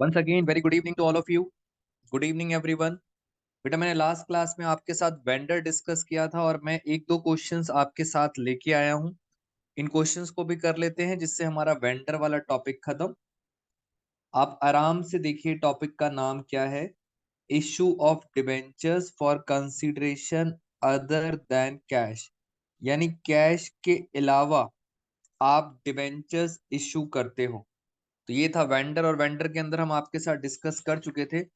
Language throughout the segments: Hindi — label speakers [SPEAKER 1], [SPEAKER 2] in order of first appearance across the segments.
[SPEAKER 1] Once again very good evening to all of you. Good evening everyone. बेटा मैंने लास्ट क्लास में आपके साथ वेंडर डिस्कस किया था और मैं एक दो क्वेश्चंस आपके साथ लेके आया हूं। इन क्वेश्चंस को भी कर लेते हैं जिससे हमारा वेंडर वाला टॉपिक खत्म। आप आराम से देखिए टॉपिक का नाम क्या है। Issue of debentures for consideration other than cash, यानी कैश के अलावा आप डिबेंचर्स इशू करते हो। तो ये था वेंडर, और वेंडर के अंदर हम आपके साथ डिस्कस कर चुके थे।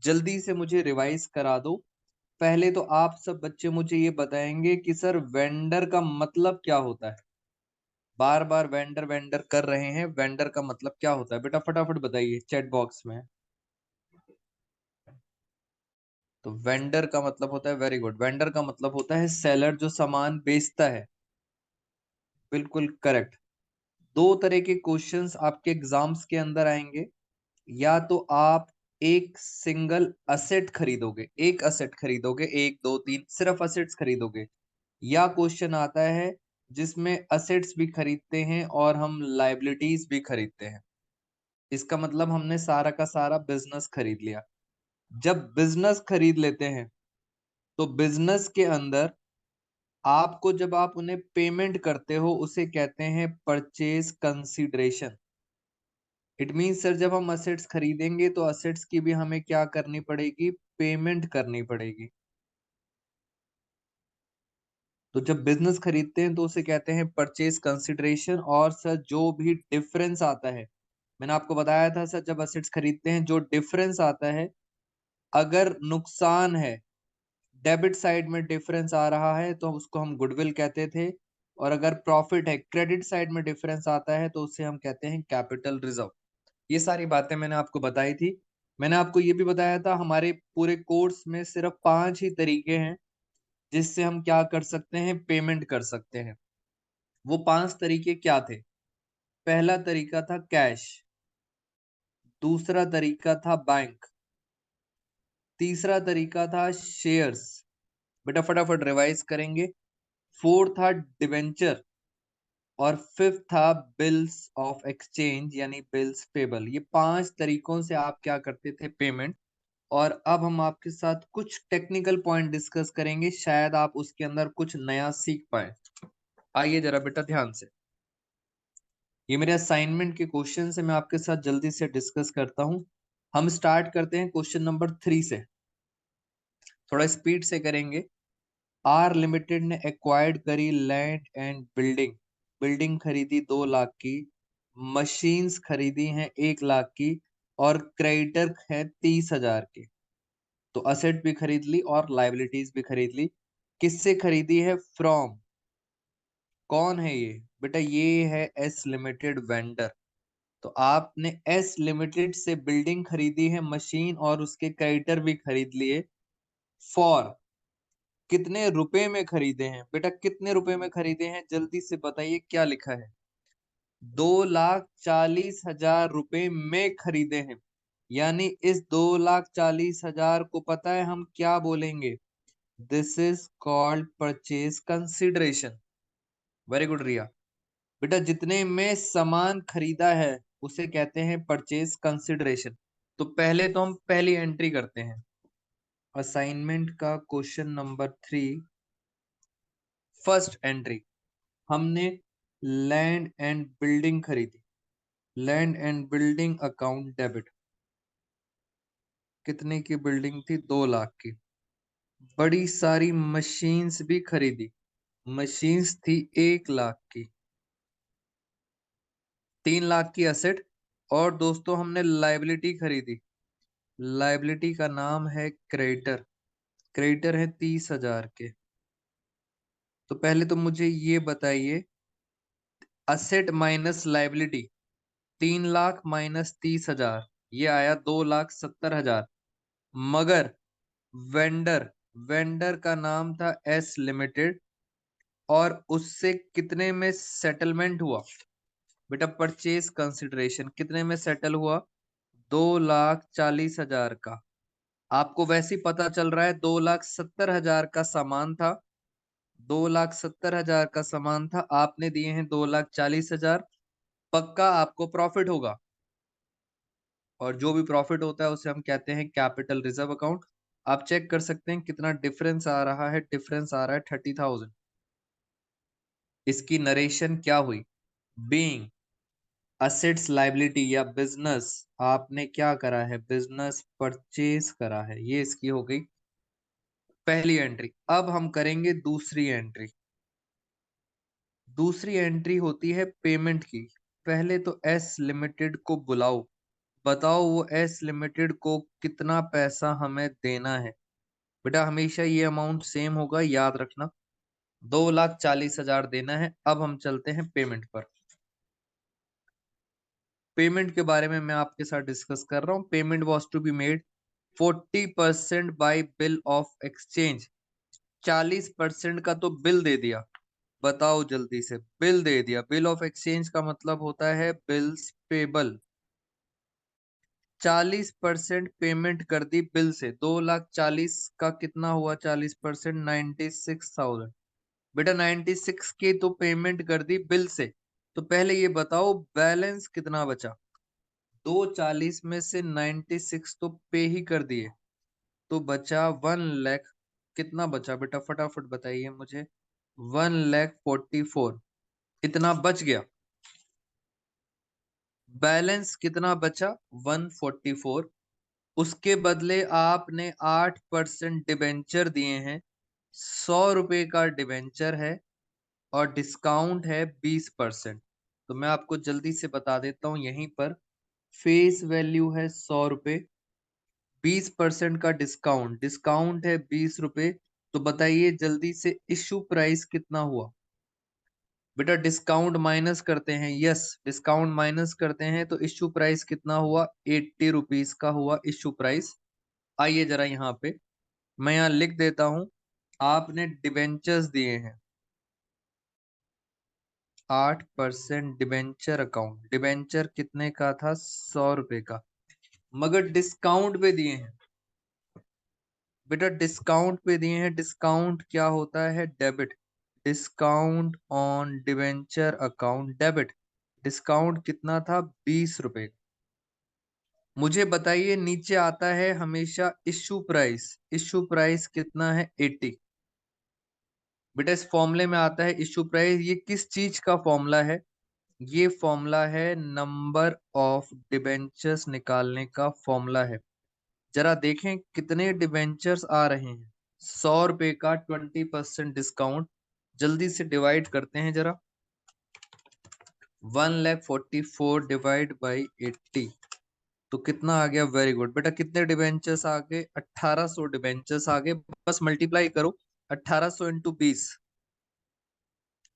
[SPEAKER 1] जल्दी से मुझे रिवाइज करा दो। पहले तो आप सब बच्चे मुझे ये बताएंगे कि सर वेंडर का मतलब क्या होता है। बार बार वेंडर वेंडर कर रहे हैं, वेंडर का मतलब क्या होता है बेटा, फटाफट बताइए चैट बॉक्स में। तो वेंडर का मतलब होता है, वेरी गुड, वेंडर का मतलब होता है सेलर जो सामान बेचता है। बिल्कुल करेक्ट। दो तरह के क्वेश्चंस आपके एग्जाम्स के अंदर आएंगे। या तो आप एक सिंगल असेट खरीदोगे, एक असेट खरीदोगे, एक दो तीन सिर्फ असेट्स खरीदोगे, या क्वेश्चन आता है जिसमें असेट्स भी खरीदते हैं और हम लायबिलिटीज भी खरीदते हैं। इसका मतलब हमने सारा का सारा बिजनेस खरीद लिया। जब बिजनेस खरीद लेते हैं तो बिजनेस के अंदर आपको, जब आप उन्हें पेमेंट करते हो, उसे कहते हैं purchase consideration. It mean sir जब हम असेट्स खरीदेंगे तो असेट्स की भी हमें क्या करनी पड़ेगी, पेमेंट करनी पड़ेगी। तो जब बिजनेस खरीदते हैं तो उसे कहते हैं परचेज कंसिडरेशन। और सर जो भी डिफरेंस आता है, मैंने आपको बताया था सर जब असेट्स खरीदते हैं जो डिफरेंस आता है, अगर नुकसान है, डेबिट साइड में डिफरेंस आ रहा है तो उसको हम गुडविल कहते थे। और अगर प्रॉफिट है, क्रेडिट साइड में डिफरेंस आता है तो उसे हम कहते हैं कैपिटल रिजर्व। ये सारी बातें मैंने आपको बताई थी। मैंने आपको ये भी बताया था हमारे पूरे कोर्स में सिर्फ 5 ही तरीके हैं जिससे हम क्या कर सकते हैं, पेमेंट कर सकते हैं। वो 5 तरीके क्या थे? पहला तरीका था कैश, दूसरा तरीका था बैंक, तीसरा तरीका था शेयर्स, बेटा फटाफट रिवाइज करेंगे, फोर्थ था डिवेंचर, और फिफ्थ था बिल्स ऑफ एक्सचेंज यानी बिल्स पेबल। ये 5 तरीकों से आप क्या करते थे, पेमेंट। और अब हम आपके साथ कुछ टेक्निकल पॉइंट डिस्कस करेंगे, शायद आप उसके अंदर कुछ नया सीख पाए। आइए जरा बेटा ध्यान से, ये मेरे असाइनमेंट के क्वेश्चन से मैं आपके साथ जल्दी से डिस्कस करता हूं। हम स्टार्ट करते हैं क्वेश्चन नंबर 3 से, थोड़ा स्पीड से करेंगे। आर लिमिटेड ने एक्वायर्ड करी लैंड एंड बिल्डिंग। बिल्डिंग खरीदी 2 लाख की, मशीन्स खरीदी हैं 1 लाख की, और क्रेडिटर है 30,000 के। तो असेट भी खरीद ली और लाइबिलिटीज भी खरीद ली। किससे खरीदी है? फ्रॉम। कौन है ये बेटा? ये है एस लिमिटेड वेंडर। तो आपने एस लिमिटेड से बिल्डिंग खरीदी है, मशीन और उसके क्रेडिटर भी खरीद लिए। फॉर कितने रुपए में खरीदे हैं बेटा? कितने रुपए में खरीदे हैं जल्दी से बताइए, क्या लिखा है? 2,40,000 रुपए में खरीदे हैं। यानी इस 2,40,000 को पता है हम क्या बोलेंगे? This is called purchase consideration. Very good Riya. बेटा जितने में सामान खरीदा है उसे कहते हैं परचेज कंसिडरेशन। तो पहले तो हम पहली एंट्री करते हैं, असाइनमेंट का क्वेश्चन नंबर 3, फर्स्ट एंट्री। हमने लैंड एंड बिल्डिंग खरीदी, land and building account debit. कितने की बिल्डिंग थी? 2 लाख की। बड़ी सारी मशीन्स भी खरीदी, मशीन्स थी 1 लाख की। 3 लाख की असेट। और दोस्तों हमने लाइबिलिटी खरीदी, लाइबिलिटी का नाम है क्रेडिटर, क्रेडिटर है 30,000 के। तो पहले तो मुझे ये बताइए, asset minus liability, 3 lakh minus 30,000, ये आया 2,70,000। मगर वेंडर, वेंडर का नाम था एस लिमिटेड, और उससे कितने में सेटलमेंट हुआ बेटा? परचेज कंसिडरेशन कितने में सेटल हुआ? 2,40,000 का। आपको वैसे ही पता चल रहा है 2,70,000 का सामान था, 2,70,000 का सामान था, आपने दिए हैं 2,40,000। पक्का आपको प्रॉफिट होगा। और जो भी प्रॉफिट होता है उसे हम कहते हैं कैपिटल रिजर्व अकाउंट। आप चेक कर सकते हैं कितना डिफरेंस आ रहा है, डिफरेंस आ रहा है 30,000। इसकी नरेशन क्या हुई? बीइंग असेट्स लायबिलिटी या बिजनेस, आपने क्या करा है? बिजनेस परचेज करा है, ये इसकी हो गई पहली एंट्री। अब हम करेंगे दूसरी एंट्री। दूसरी एंट्री होती है पेमेंट की। पहले तो एस लिमिटेड को बुलाओ, बताओ वो एस लिमिटेड को कितना पैसा हमें देना है। बेटा हमेशा ये अमाउंट सेम होगा, याद रखना। 2,40,000 देना है। अब हम चलते हैं पेमेंट पर। पेमेंट के बारे में मैं आपके साथ डिस्कस कर रहा हूं। Payment was to be made 40% by bill of exchange. 40% का तो बिल दे दिया। बताओ जल्दी से, बिल दे दिया। बिल ऑफ एक्सचेंज का मतलब होता है बिल्स पेबल। 40% पेमेंट कर दी बिल से। 2,40,000 का कितना हुआ? 40%, 96,000। बेटा 96 की तो पेमेंट कर दी बिल से। तो पहले ये बताओ बैलेंस कितना बचा? 240 में से 96 तो पे ही कर दिए, तो बचा 1 लाख। कितना बचा बेटा फटाफट बताइए मुझे। 1,44,000 इतना बच गया। बैलेंस कितना बचा? 144। उसके बदले आपने 8% डिबेंचर दिए हैं। 100 रुपए का डिबेंचर है और डिस्काउंट है 20%। तो मैं आपको जल्दी से बता देता हूं यहीं पर। फेस वैल्यू है 100 रुपए, 20% का डिस्काउंट, डिस्काउंट है 20 रुपए। तो बताइए जल्दी से इश्यू प्राइस कितना हुआ? बेटा डिस्काउंट माइनस करते हैं। यस, डिस्काउंट माइनस करते हैं तो इश्यू प्राइस कितना हुआ? 80 रुपीज का हुआ इश्यू प्राइस। आइए जरा यहाँ पे मैं यहाँ लिख देता हूं। आपने डिबेंचर्स दिए हैं 8% डिबेंचर अकाउंट। डिबेंचर कितने का था? 100 रुपए का। मगर डिस्काउंट पे दिए हैं। बेटा डिस्काउंट पे दिए हैं। डिस्काउंट क्या होता है? Debit. Discount on debenture account debit. Discount कितना था? 20 रुपए। मुझे बताइए नीचे आता है हमेशा इश्यू प्राइस। इश्यू प्राइस कितना है? 80। बेटा इस फॉर्मूले में आता है इश्यू प्राइस। ये किस चीज का फॉर्मूला है? ये फॉर्मूला है नंबर ऑफ डिबेंचर्स निकालने का फॉर्मूला है। जरा देखें कितने डिबेंचर्स आ रहे हैं। 100 रुपए का 20% डिस्काउंट। जल्दी से डिवाइड करते हैं जरा। 1,44,000 डिवाइड बाई 80 तो कितना आ गया? वेरी गुड बेटा। कितने डिबेंचर्स आ गए? 1800 डिबेंचर्स आ गए। बस मल्टीप्लाई करो 1800 इंटू 20।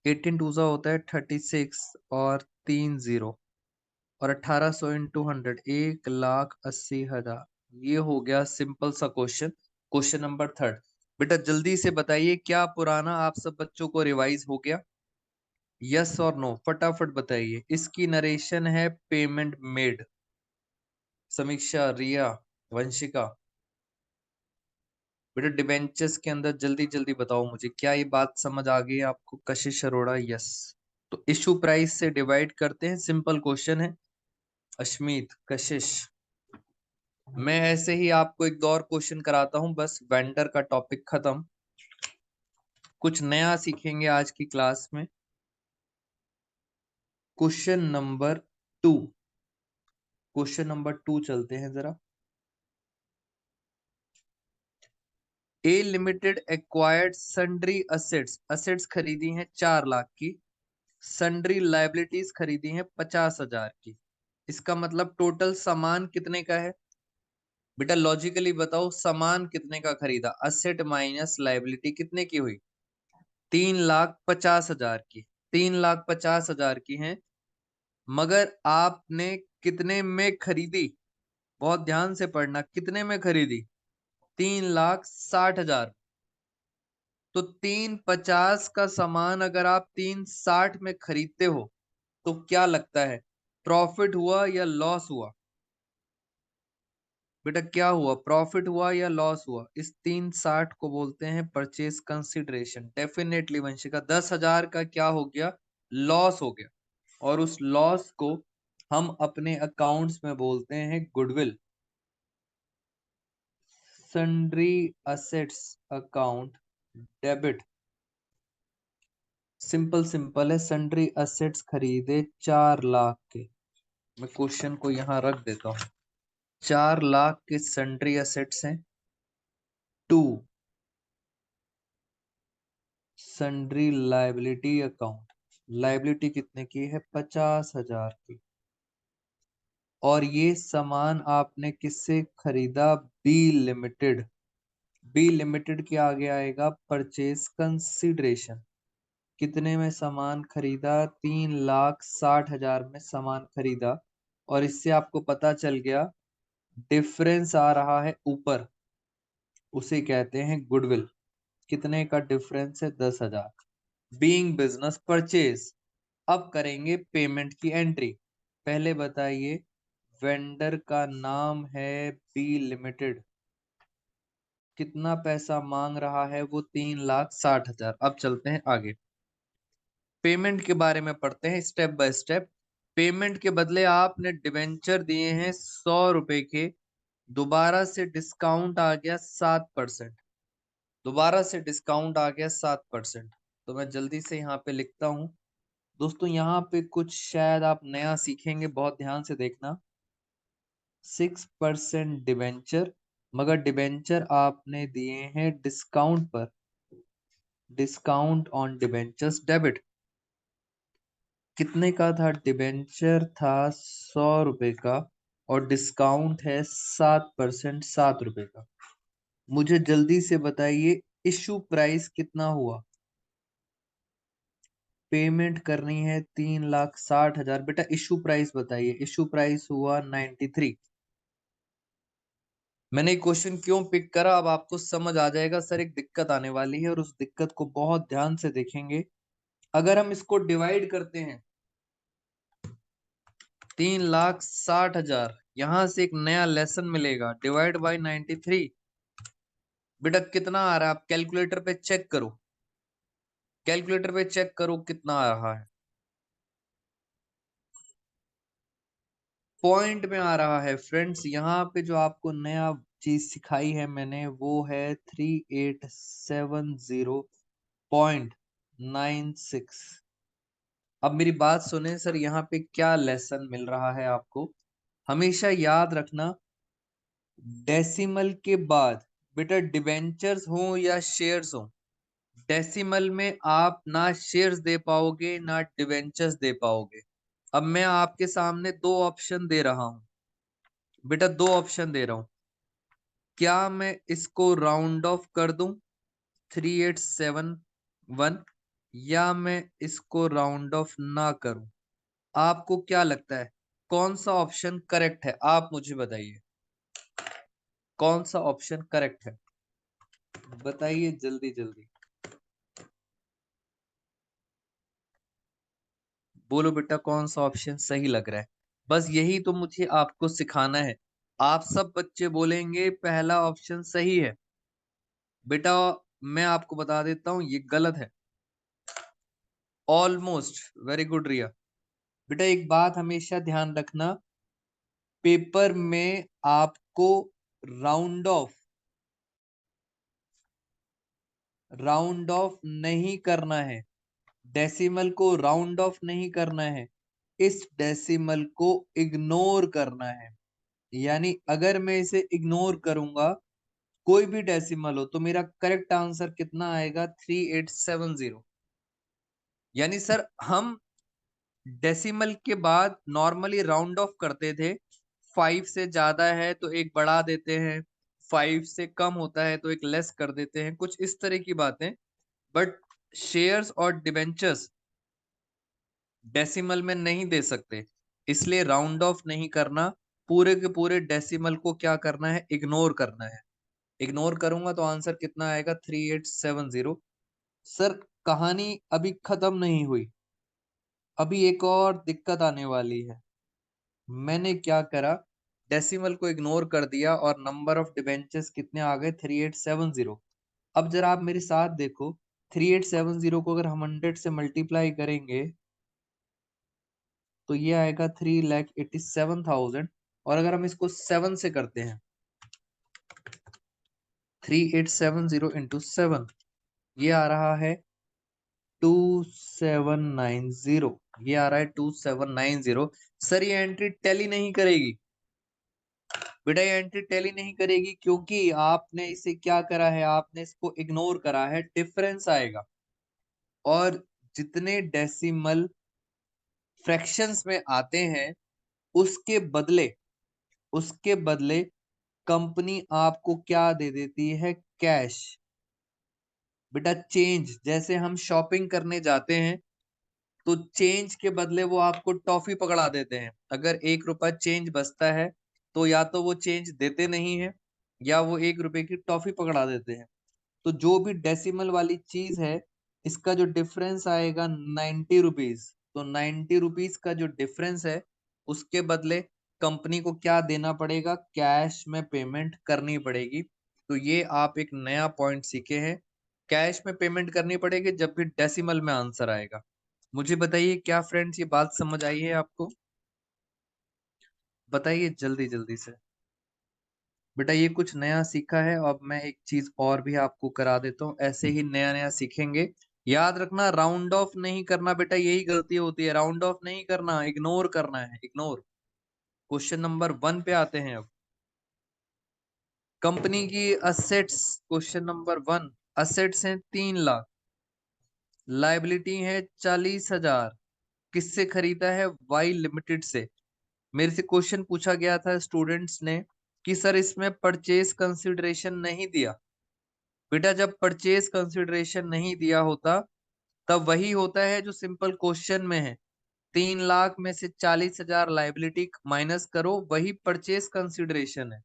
[SPEAKER 1] 18 टू सा होता है 36 और 3 जीरो, और 1800 इंटू 100 1,80,000। ये हो गया सिंपल सा क्वेश्चन। Question number third. बेटा जल्दी से बताइए क्या पुराना आप सब बच्चों को रिवाइज हो गया? यस और नो फटाफट बताइए। इसकी नरेशन है पेमेंट मेड। समीक्षा, रिया, वंशिका, बेटा डिबेंचर्स के अंदर जल्दी जल्दी बताओ मुझे, क्या ये बात समझ आ गई आपको? कशिश अरोड़ा, यस। तो इशू प्राइस से डिवाइड करते हैं, सिंपल क्वेश्चन है। अश्मीत, कशिश, मैं ऐसे ही आपको एक दो और क्वेश्चन कराता हूं, बस वेंडर का टॉपिक खत्म। कुछ नया सीखेंगे आज की क्लास में। Question number 2। क्वेश्चन नंबर 2 चलते हैं जरा। A Limited acquired sundry assets. Assets खरीदी हैं 4 लाख की। सन्ड्री लाइबिलिटीज खरीदी हैं 50,000 की। इसका मतलब टोटल सामान कितने का है? बेटा लॉजिकली बताओ सामान कितने का खरीदा? असेट माइनस लाइबिलिटी कितने की हुई? 3,50,000 की। 3,50,000 की है। मगर आपने कितने में खरीदी? बहुत ध्यान से पढ़ना, कितने में खरीदी? 3,60,000। तो 350 का सामान अगर आप 360 में खरीदते हो तो क्या लगता है, प्रॉफिट हुआ या लॉस हुआ? बेटा क्या हुआ, प्रॉफिट हुआ या लॉस हुआ? इस 360 को बोलते हैं परचेज कंसिडरेशन। डेफिनेटली वंशिका 10,000 का क्या हो गया? लॉस हो गया। और उस लॉस को हम अपने अकाउंट्स में बोलते हैं goodwill. Sundry assets account debit. Simple simple है, सन्ड्री असेट्स खरीदे 4 लाख के। मैं क्वेश्चन को यहां रख देता हूं। 4 लाख के सन्ड्री असेट्स हैं। To sundry liability account, liability कितने की है? 50,000 की। और ये सामान आपने किससे खरीदा? B limited. बी लिमिटेड के आगे आएगा परचेज कंसीडरेशन। कितने में सामान खरीदा? 3,60,000 में सामान खरीदा। और इससे आपको पता चल गया डिफरेंस आ रहा है ऊपर, उसे कहते हैं गुडविल। कितने का डिफरेंस है? 10,000। Being business purchase. अब करेंगे पेमेंट की एंट्री। पहले बताइए, वेंडर का नाम है बी लिमिटेड। कितना पैसा मांग रहा है वो? 3,60,000। अब चलते हैं आगे, पेमेंट के बारे में पढ़ते हैं स्टेप बाय स्टेप। पेमेंट के बदले आपने डिबेंचर दिए हैं 100 रुपए के। दोबारा से डिस्काउंट आ गया 7%। दोबारा से डिस्काउंट आ गया 7%। तो मैं जल्दी से यहाँ पे लिखता हूँ। दोस्तों यहाँ पे कुछ शायद आप नया सीखेंगे, बहुत ध्यान से देखना। 6% डिबेंचर, मगर डिबेंचर आपने दिए हैं डिस्काउंट पर। Discount on debentures debit. कितने का था? डिबेंचर था 100 रुपए का और डिस्काउंट है 7%, 7 रुपए का। मुझे जल्दी से बताइए इशू प्राइस कितना हुआ? पेमेंट करनी है 3,60,000। बेटा इशू प्राइस बताइए। इशू प्राइस हुआ 93। मैंने एक क्वेश्चन क्यों पिक करा, अब आपको समझ आ जाएगा। सर एक दिक्कत आने वाली है और उस दिक्कत को बहुत ध्यान से देखेंगे। अगर हम इसको डिवाइड करते हैं 3,60,000, यहां से एक नया लेसन मिलेगा, डिवाइड बाय 93। बेटा कितना आ रहा है? आप कैलकुलेटर पे चेक करो, कैलकुलेटर पे चेक करो कितना आ रहा है। पॉइंट में आ रहा है फ्रेंड्स। यहाँ पे जो आपको नया चीज सिखाई है मैंने, वो है 3870.96। अब मेरी बात सुने सर, यहाँ पे क्या लेसन मिल रहा है आपको? हमेशा याद रखना, डेसिमल के बाद बेटा डिबेंचर्स हो या शेयर्स हो, डेसिमल में आप ना शेयर्स दे पाओगे ना डिबेंचर्स दे पाओगे। अब मैं आपके सामने दो ऑप्शन दे रहा हूं। बेटा दो ऑप्शन दे रहा हूं, क्या मैं इसको राउंड ऑफ कर दूं 3871, या मैं इसको राउंड ऑफ ना करूं? आपको क्या लगता है कौन सा ऑप्शन करेक्ट है? आप मुझे बताइए कौन सा ऑप्शन करेक्ट है, बताइए जल्दी जल्दी बोलो बेटा, कौन सा ऑप्शन सही लग रहा है? बस यही तो मुझे आपको सिखाना है। आप सब बच्चे बोलेंगे पहला ऑप्शन सही है। बेटा मैं आपको बता देता हूं ये गलत है। ऑलमोस्ट। Very good Riya. बेटा एक बात हमेशा ध्यान रखना, पेपर में आपको राउंड ऑफ राउंड ऑफ नहीं करना है। डेसिमल को राउंड ऑफ नहीं करना है, इस डेसिमल को इग्नोर करना है। यानी अगर मैं इसे इग्नोर करूंगा, कोई भी डेसिमल हो, तो मेरा करेक्ट आंसर कितना आएगा? 3870। यानी सर हम डेसिमल के बाद नॉर्मली राउंड ऑफ करते थे। 5 से ज्यादा है तो एक बढ़ा देते हैं, 5 से कम होता है तो एक लेस कर देते हैं, कुछ इस तरह की बातें। बट शेयर्स और डिबेंचर्स डेसिमल में नहीं दे सकते, इसलिए राउंड ऑफ नहीं करना। पूरे के पूरे डेसिमल को क्या करना है? इग्नोर करना है। इग्नोर करूंगा तो आंसर कितना आएगा? 3870। सर कहानी अभी खत्म नहीं हुई, अभी एक और दिक्कत आने वाली है। मैंने क्या करा, डेसिमल को इग्नोर कर दिया और नंबर ऑफ डिबेंचर्स कितने आ गए? 3870। अब जरा आप मेरे साथ देखो, 3870 को अगर हम 100 से मल्टीप्लाई करेंगे तो ये आएगा 3,87,000। और अगर हम इसको 7 से करते हैं, 3870 इंटू 7, ये आ रहा है 2790। ये आ रहा है 2790। सर ये एंट्री टैली नहीं करेगी बेटा, ये एंट्री टैली नहीं करेगी क्योंकि आपने इसे क्या करा है, आपने इसको इग्नोर करा है। डिफरेंस आएगा और जितने डेसिमल फ्रैक्शंस में आते हैं उसके बदले कंपनी आपको क्या दे देती है, कैश। बेटा चेंज, जैसे हम शॉपिंग करने जाते हैं तो चेंज के बदले वो आपको टॉफी पकड़ा देते हैं। अगर 1 रुपया चेंज बचता है तो या तो वो चेंज देते नहीं है या वो 1 रुपए की टॉफी पकड़ा देते हैं। तो जो भी डेसिमल वाली चीज है, इसका जो डिफरेंस आएगा 90 रुपीज। तो 90 रुपीज का जो डिफरेंस है उसके बदले कंपनी को क्या देना पड़ेगा, कैश में पेमेंट करनी पड़ेगी। तो ये आप एक नया पॉइंट सीखे हैं, कैश में पेमेंट करनी पड़ेगी जब भी डेसिमल में आंसर आएगा। मुझे बताइए क्या फ्रेंड्स ये बात समझ आई है आपको? बताइए जल्दी जल्दी से। बेटा ये कुछ नया सीखा है। अब मैं एक चीज और भी आपको करा देता हूँ, ऐसे ही नया नया सीखेंगे। याद रखना राउंड ऑफ नहीं करना बेटा, यही गलती होती है, राउंड ऑफ नहीं करना, इग्नोर करना है, इग्नोर। क्वेश्चन नंबर 1 पे आते हैं अब। कंपनी की असेट्स, क्वेश्चन नंबर 1। असेट्स हैं 3 लाख, लाइबिलिटी है 40,000। किससे खरीदा है? वाई लिमिटेड से। मेरे से क्वेश्चन पूछा गया था स्टूडेंट्स ने कि सर इसमें परचेज कंसिडरेशन नहीं दिया। बेटा जब परचेज कंसिडरेशन नहीं दिया होता तब वही होता है जो सिंपल क्वेश्चन में है। 3 लाख में से 40,000 लाइबिलिटी माइनस करो, वही परचेज कंसिडरेशन है।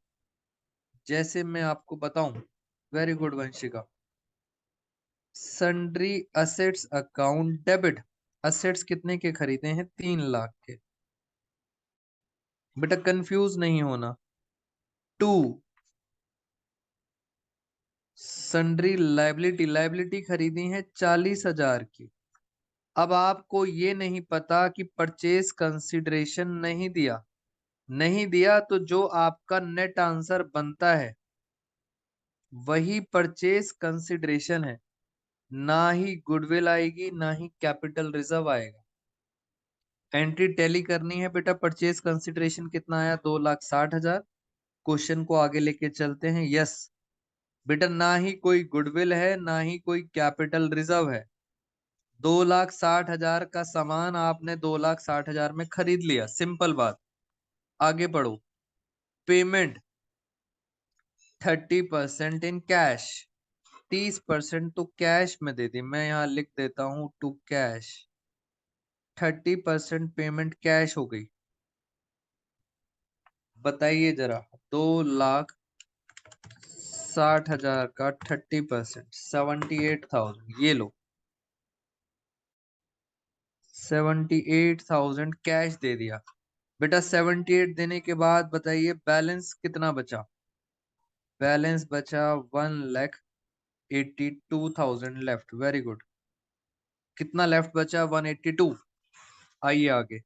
[SPEAKER 1] जैसे मैं आपको बताऊं, very good Vanshika. Sundry assets account debit, assets कितने के खरीदे हैं? 3 लाख के। बेटा कंफ्यूज नहीं होना। टू, सन्ड्री लाइबिलिटी, लाइबिलिटी खरीदी है 40,000 की। अब आपको ये नहीं पता कि परचेज कंसिडरेशन नहीं दिया तो जो आपका नेट आंसर बनता है वही परचेज कंसिडरेशन है। ना ही गुडविल आएगी ना ही कैपिटल रिजर्व आएगा। एंट्री टैली करनी है बेटा। परचेज कंसिडरेशन कितना आया? 2,60,000। क्वेश्चन को आगे लेके चलते हैं। यस बेटा, ना ही कोई गुडविल है ना ही कोई कैपिटल रिजर्व है। 2,60,000 का सामान आपने 2,60,000 में खरीद लिया, सिंपल बात। आगे बढ़ो। पेमेंट 30% इन कैश, 30% तो कैश में दे दी। मैं यहाँ लिख देता हूं टू कैश। 30% पेमेंट कैश हो गई। बताइए जरा, 2,60,000 का 30%, 78,000। ये लो 78,000 कैश दे दिया। बेटा 78 देने के बाद बताइए बैलेंस कितना बचा? बैलेंस बचा 1,82,000 लेफ्ट। Very good. कितना लेफ्ट बचा? 182। आइए आगे।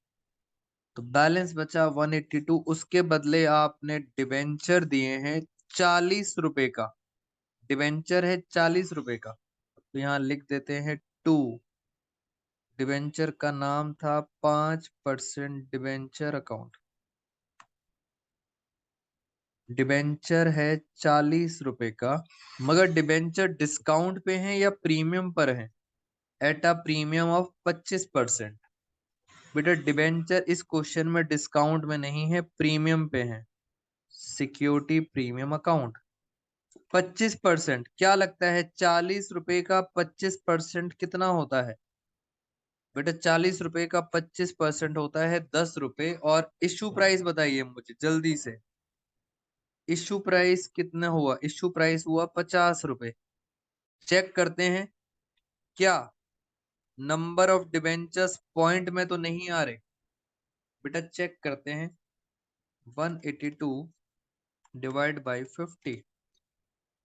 [SPEAKER 1] तो बैलेंस बचा 182। उसके बदले आपने डिबेंचर दिए हैं 40 रुपए का। डिबेंचर है 40 रुपए का, तो यहाँ लिख देते हैं 2। डिबेंचर का नाम था 5% डिबेंचर अकाउंट। डिबेंचर है 40 रुपए का, मगर डिबेंचर डिस्काउंट पे है या प्रीमियम पर है? At a premium of 25%। बेटा डिबेंचर इस क्वेश्चन में डिस्काउंट में नहीं है, प्रीमियम पे है। Security premium account 25%। क्या लगता है 40 रुपए का 25% कितना होता है? बेटा 40 रुपए का 25% होता है 10 रुपए। और इश्यू प्राइस बताइए मुझे जल्दी से। इश्यू प्राइस कितना हुआ? इश्यू प्राइस हुआ 50 रुपए। चेक करते हैं क्या नंबर ऑफ डिबेंचर्स पॉइंट में तो नहीं आ रहे। बेटा चेक करते हैं। 182 डिवाइड बाई 50।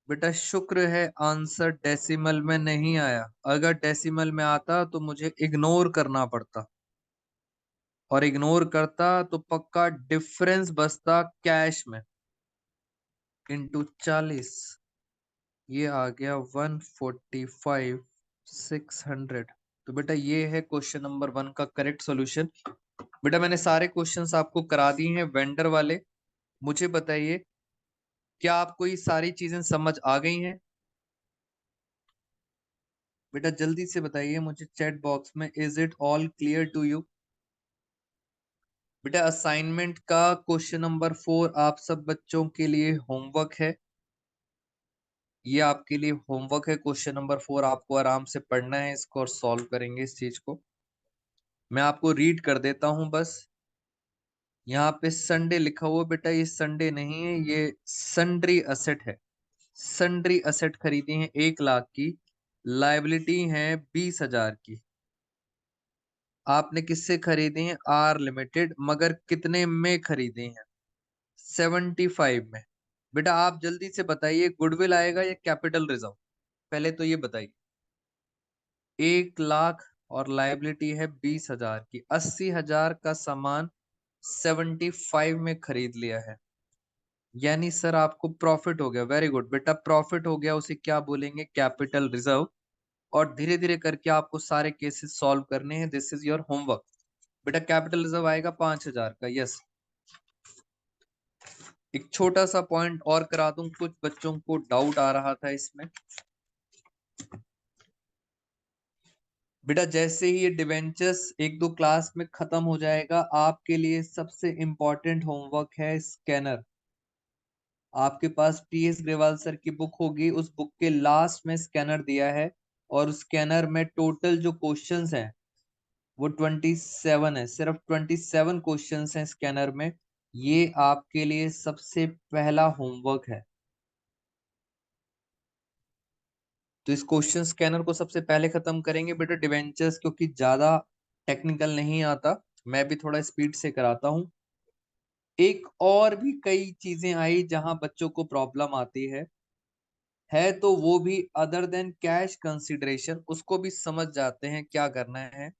[SPEAKER 1] बेटा शुक्र है आंसर डेसिमल में नहीं आया, अगर डेसिमल में आता तो मुझे इग्नोर करना पड़ता। और इग्नोर करता तो पक्का डिफरेंस बचता कैश में इंटू 40, ये आ गया 145 600। तो बेटा ये है क्वेश्चन नंबर 1 का करेक्ट सॉल्यूशन। बेटा मैंने सारे क्वेश्चंस आपको करा दिए हैं वेंडर वाले। मुझे बताइए क्या आपको ये सारी चीजें समझ आ गई हैं? बेटा जल्दी से बताइए मुझे चैट बॉक्स में, is it all clear to you? बेटा असाइनमेंट का क्वेश्चन नंबर 4 आप सब बच्चों के लिए होमवर्क है। ये आपके लिए होमवर्क है, क्वेश्चन नंबर 4 आपको आराम से पढ़ना है इसको और सॉल्व करेंगे इस चीज को। मैं आपको रीड कर देता हूं बस। यहाँ पे संडे लिखा हुआ, बेटा ये संडे नहीं है, ये सन्ड्री असेट है। सन्ड्री असेट खरीदी है 1 लाख की, लाइबिलिटी है 20,000 की। आपने किससे खरीदी है? R limited. मगर कितने में खरीदी है? 75 में। बेटा आप जल्दी से बताइए गुडविल आएगा या कैपिटल रिजर्व, पहले तो ये बताइए। 1 लाख और लाइबिलिटी है 20,000 की, 80,000 का सामान 75 में खरीद लिया है, यानी सर आपको प्रॉफिट हो गया। वेरी गुड बेटा, प्रॉफिट हो गया उसे क्या बोलेंगे? Capital reserve. और धीरे धीरे करके आपको सारे केसेस सॉल्व करने हैं, दिस इज योर होमवर्क। बेटा कैपिटल रिजर्व आएगा 5,000 का, यस। एक छोटा सा पॉइंट और करा दूं, कुछ बच्चों को डाउट आ रहा था इसमें। बेटा जैसे ही ये डिवेंचर्स 1-2 क्लास में खत्म हो जाएगा, आपके लिए सबसे इंपॉर्टेंट होमवर्क है स्कैनर। आपके पास टीएस ग्रेवाल सर की बुक होगी, उस बुक के लास्ट में स्कैनर दिया है, और स्कैनर में टोटल जो क्वेश्चंस हैं वो 27 है। सिर्फ 27 क्वेश्चंस हैं स्कैनर में। ये आपके लिए सबसे पहला होमवर्क है। तो इस क्वेश्चन स्कैनर को सबसे पहले खत्म करेंगे बेटा। डिवेंचर्स क्योंकि ज्यादा टेक्निकल नहीं आता, मैं भी थोड़ा स्पीड से कराता हूँ। एक और भी कई चीजें आई जहां बच्चों को प्रॉब्लम आती है तो वो भी अदर देन कैश कंसिडरेशन, उसको भी समझ जाते हैं क्या करना है।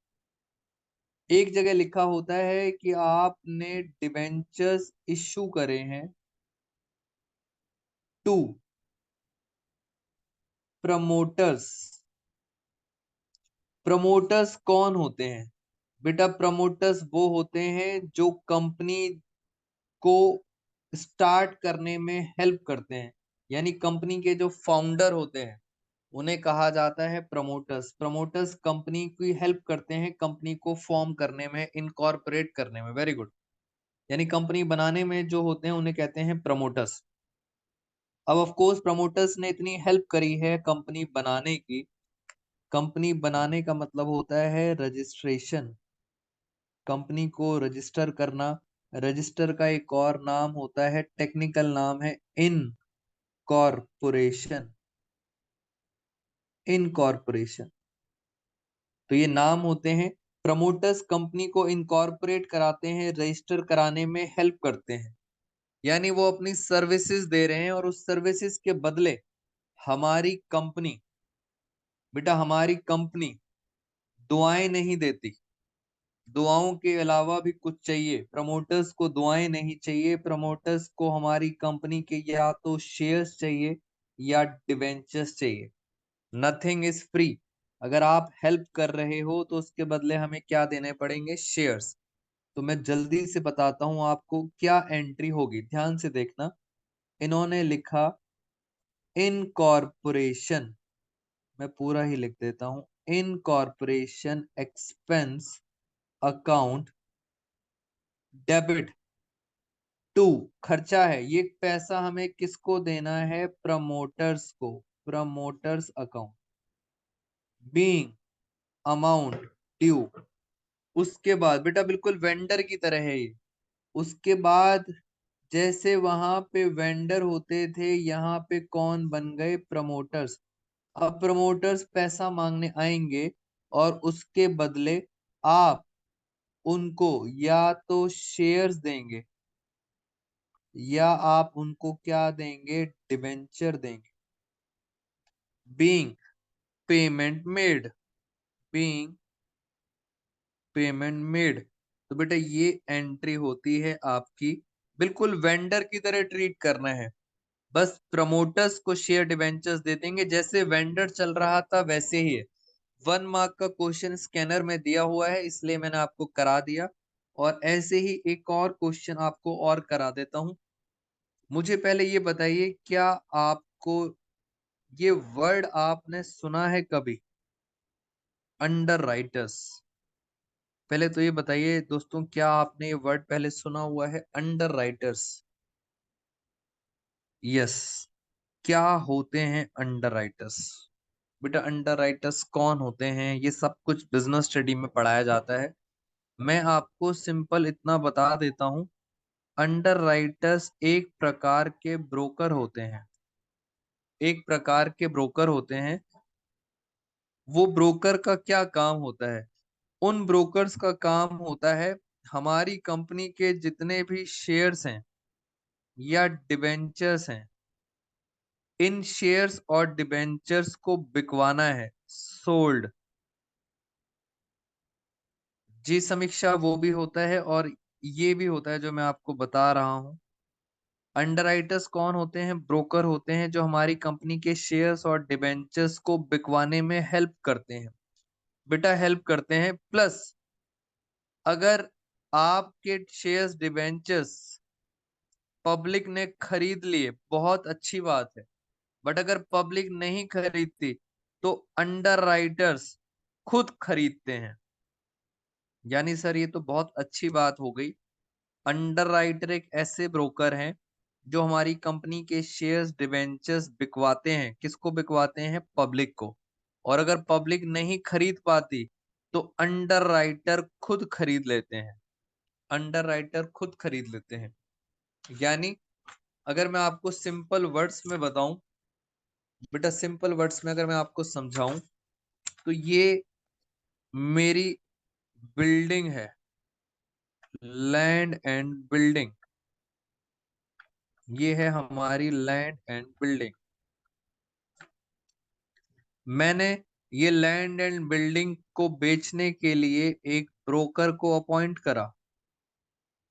[SPEAKER 1] एक जगह लिखा होता है कि आपने डिवेंचर्स इशू करे हैं टू प्रमोटर्स। प्रमोटर्स कौन होते हैं? बेटा प्रमोटर्स वो होते हैं जो कंपनी को स्टार्ट करने में हेल्प करते हैं, यानी कंपनी के जो फाउंडर होते हैं उन्हें कहा जाता है प्रमोटर्स। प्रमोटर्स कंपनी की हेल्प करते हैं कंपनी को फॉर्म करने में, इनकॉर्पोरेट करने में। वेरी गुड, यानी कंपनी बनाने में जो होते हैं उन्हें कहते हैं प्रमोटर्स। अब ऑफ कोर्स प्रमोटर्स ने इतनी हेल्प करी है कंपनी बनाने की। कंपनी बनाने का मतलब होता है रजिस्ट्रेशन, कंपनी को रजिस्टर करना। रजिस्टर का एक और नाम होता है, टेक्निकल नाम है इनकॉर्पोरेशन। इनकॉर्पोरेशन, तो ये नाम होते हैं। प्रमोटर्स कंपनी को इनकॉर्पोरेट कराते हैं, रजिस्टर कराने में हेल्प करते हैं, यानी वो अपनी सर्विसेज दे रहे हैं और उस सर्विसेज के बदले हमारी कंपनी, बेटा हमारी कंपनी दुआएं नहीं देती। दुआओं के अलावा भी कुछ चाहिए। प्रमोटर्स को दुआएं नहीं चाहिए, प्रमोटर्स को हमारी कंपनी के या तो शेयर्स चाहिए या डिवेंचर्स चाहिए। Nothing is free. अगर आप हेल्प कर रहे हो तो उसके बदले हमें क्या देने पड़ेंगे? शेयर्स। तो मैं जल्दी से बताता हूं आपको क्या एंट्री होगी, ध्यान से देखना। इन्होंने लिखा इनकॉर्पोरेशन, मैं पूरा ही लिख देता हूं। Incorporation expense account debit to, खर्चा है ये पैसा, हमें किसको देना है? प्रमोटर्स को। Promoters account being amount due. उसके बाद बेटा बिल्कुल वेंडर की तरह है ये। उसके बाद जैसे वहां पे वेंडर होते थे, यहाँ पे कौन बन गए? प्रमोटर्स। अब प्रमोटर्स पैसा मांगने आएंगे और उसके बदले आप उनको या तो शेयर्स देंगे या आप उनको क्या देंगे? डिबेंचर देंगे। Being payment made, being payment made. तो बेटा ये एंट्री होती है आपकी, बिल्कुल वेंडर की तरह ट्रीट करना है। बस प्रमोटर्स को शेयर डिवेंचर्स दे देंगे, जैसे वेंडर चल रहा था वैसे ही है। 1 मार्क का क्वेश्चन स्कैनर में दिया हुआ है, इसलिए मैंने आपको करा दिया। और ऐसे ही एक और क्वेश्चन आपको और करा देता हूं। मुझे पहले ये बताइए, क्या आपको ये वर्ड आपने सुना है कभी, अंडर राइटर्स? पहले तो ये बताइए दोस्तों, क्या आपने ये वर्ड पहले सुना हुआ है, अंडर राइटर्स? यस। क्या होते हैं अंडर राइटर्स? बेटा अंडर राइटर्स कौन होते हैं, ये सब कुछ बिजनेस स्टडी में पढ़ाया जाता है। मैं आपको सिंपल इतना बता देता हूं, अंडर राइटर्स एक प्रकार के ब्रोकर होते हैं। एक प्रकार के ब्रोकर होते हैं। वो ब्रोकर का क्या काम होता है? उन ब्रोकर्स का काम होता है, हमारी कंपनी के जितने भी शेयर्स हैं या डिबेंचर्स हैं, इन शेयर्स और डिबेंचर्स को बिकवाना है, सोल्ड। जी समीक्षा, वो भी होता है और ये भी होता है जो मैं आपको बता रहा हूं। अंडरराइटर्स कौन होते हैं? ब्रोकर होते हैं जो हमारी कंपनी के शेयर्स और डिबेंचर्स को बिकवाने में हेल्प करते हैं। बेटा हेल्प करते हैं, प्लस अगर आपके शेयर्स डिबेंचर्स पब्लिक ने खरीद लिए, बहुत अच्छी बात है। बट अगर पब्लिक नहीं खरीदती तो अंडर राइटर्स खुद खरीदते हैं। यानी सर ये तो बहुत अच्छी बात हो गई। अंडर राइटर एक ऐसे ब्रोकर हैं जो हमारी कंपनी के शेयर्स डिबेंचर्स बिकवाते हैं। किसको बिकवाते हैं? पब्लिक को। और अगर पब्लिक नहीं खरीद पाती तो अंडर राइटर खुद खरीद लेते हैं। अंडर राइटर खुद खरीद लेते हैं। यानी अगर मैं आपको सिंपल वर्ड्स में बताऊं, बेटा सिंपल वर्ड्स में अगर मैं आपको समझाऊं, तो ये मेरी बिल्डिंग है, लैंड एंड बिल्डिंग। ये है हमारी लैंड एंड बिल्डिंग। मैंने ये लैंड एंड बिल्डिंग को बेचने के लिए एक ब्रोकर को अपॉइंट करा।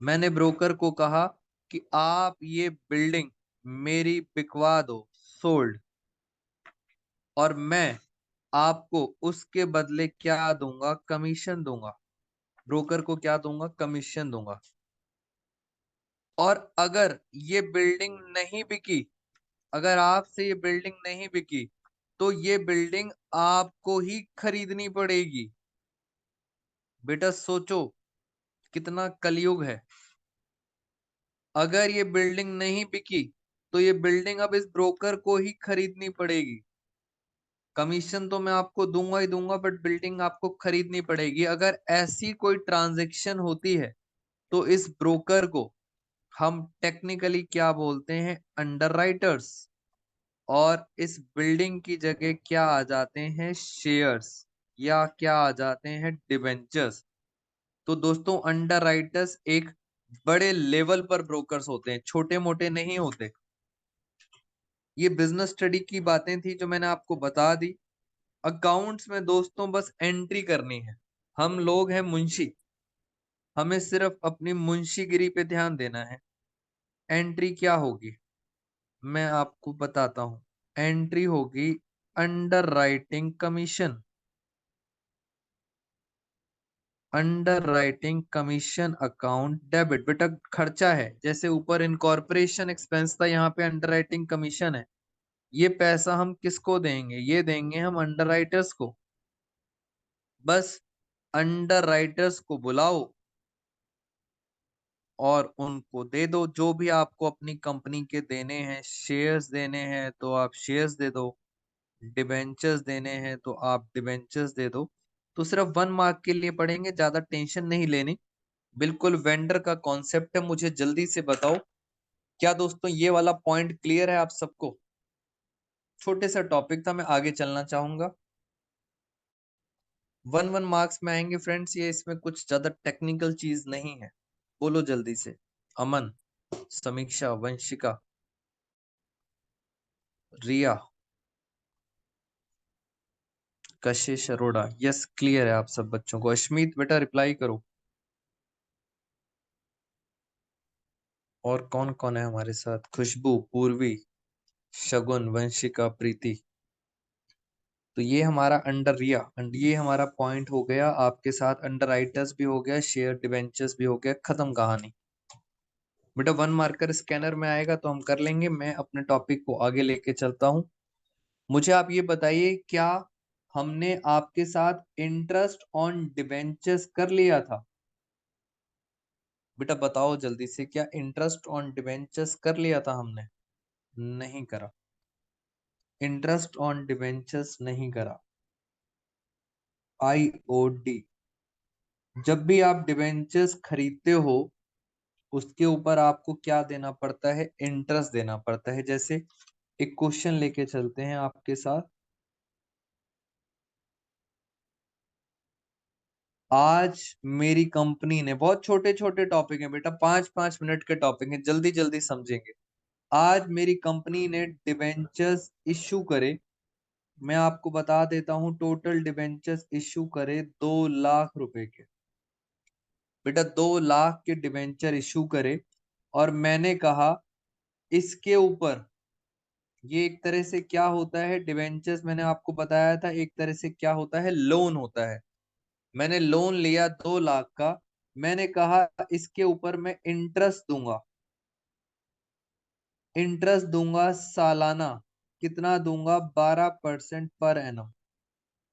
[SPEAKER 1] मैंने ब्रोकर को कहा कि आप ये बिल्डिंग मेरी बिकवा दो, सोल्ड। और मैं आपको उसके बदले क्या दूंगा? कमीशन दूंगा। ब्रोकर को क्या दूंगा? कमीशन दूंगा। और अगर ये बिल्डिंग नहीं बिकी, अगर आपसे ये बिल्डिंग नहीं बिकी, तो ये बिल्डिंग आपको ही खरीदनी पड़ेगी। बेटा सोचो कितना कलयुग है। अगर ये बिल्डिंग नहीं बिकी तो ये बिल्डिंग अब इस ब्रोकर को ही खरीदनी पड़ेगी। कमीशन तो मैं आपको दूंगा ही दूंगा, बट बिल्डिंग आपको खरीदनी पड़ेगी। अगर ऐसी कोई ट्रांजैक्शन होती है तो इस ब्रोकर को हम टेक्निकली क्या बोलते हैं? अंडरराइटर्स। और इस बिल्डिंग की जगह क्या आ जाते हैं? शेयर्स, या क्या आ जाते हैं? डिबेंचर्स। तो दोस्तों अंडरराइटर्स एक बड़े लेवल पर ब्रोकर्स होते हैं, छोटे मोटे नहीं होते। ये बिजनेस स्टडी की बातें थी जो मैंने आपको बता दी। अकाउंट्स में दोस्तों बस एंट्री करनी है। हम लोग हैं मुंशी, हमें सिर्फ अपनी मुंशीगिरी पे ध्यान देना है। एंट्री क्या होगी मैं आपको बताता हूं। एंट्री होगी under writing commission. Under writing commission account debit. बेटा खर्चा है, जैसे ऊपर इनकॉर्पोरेशन एक्सपेंस था, यहाँ पे अंडर राइटिंग कमीशन है। ये पैसा हम किसको देंगे? ये देंगे हम अंडर राइटर्स को। बस अंडर राइटर्स को बुलाओ और उनको दे दो जो भी आपको अपनी कंपनी के देने हैं। शेयर्स देने हैं तो आप शेयर्स दे दो, डिबेंचर्स देने हैं तो आप डिबेंचर्स दे दो। तो सिर्फ 1 मार्क के लिए पढ़ेंगे, ज्यादा टेंशन नहीं लेनी। बिल्कुल वेंडर का कॉन्सेप्ट है। मुझे जल्दी से बताओ, क्या दोस्तों ये वाला पॉइंट क्लियर है आप सबको? छोटे सा टॉपिक था, मैं आगे चलना चाहूंगा। 1 1 मार्क्स में आएंगे फ्रेंड्स ये, इसमें कुछ ज्यादा टेक्निकल चीज नहीं है। बोलो जल्दी से। अमन, समीक्षा, वंशिका, रिया, कशिश अरोड़ा। यस क्लियर है आप सब बच्चों को। अश्मीत बेटा रिप्लाई करो। और कौन कौन है हमारे साथ? खुशबू, पूर्वी, शगुन, वंशिका, प्रीति। तो ये हमारा ये हमारा पॉइंट हो गया। आपके साथ अंडर राइटर्स भी हो गया, शेयर डिवेंचर्स भी हो गया, खत्म कहानी। बेटा 1 मार्कर स्कैनर में आएगा तो हम कर लेंगे। मैं अपने टॉपिक को आगे लेके चलता हूँ। मुझे आप ये बताइए, क्या हमने आपके साथ इंटरेस्ट ऑन डिवेंचर्स कर लिया था? बेटा बताओ जल्दी से, क्या इंटरेस्ट ऑन डिवेंचर्स कर लिया था हमने? नहीं करा। इंटरेस्ट ऑन डिवेंचर्स नहीं करा। IOD। जब भी आप डिवेंचर्स खरीदते हो, उसके ऊपर आपको क्या देना पड़ता है? इंटरेस्ट देना पड़ता है। जैसे एक क्वेश्चन लेके चलते हैं आपके साथ। आज मेरी कंपनी ने, बहुत छोटे छोटे टॉपिक हैं बेटा, 5-5 मिनट के टॉपिक हैं, जल्दी जल्दी समझेंगे। आज मेरी कंपनी ने डिवेंचर्स इश्यू करे, मैं आपको बता देता हूं, टोटल डिवेंचर्स इश्यू करे 2 लाख रुपए के। बेटा 2 लाख के डिवेंचर इश्यू करे, और मैंने कहा इसके ऊपर, ये एक तरह से क्या होता है डिवेंचर्स, मैंने आपको बताया था एक तरह से क्या होता है, लोन होता है। मैंने लोन लिया 2 लाख का, मैंने कहा इसके ऊपर मैं इंटरेस्ट दूंगा सालाना। कितना दूंगा? 12% पर एनम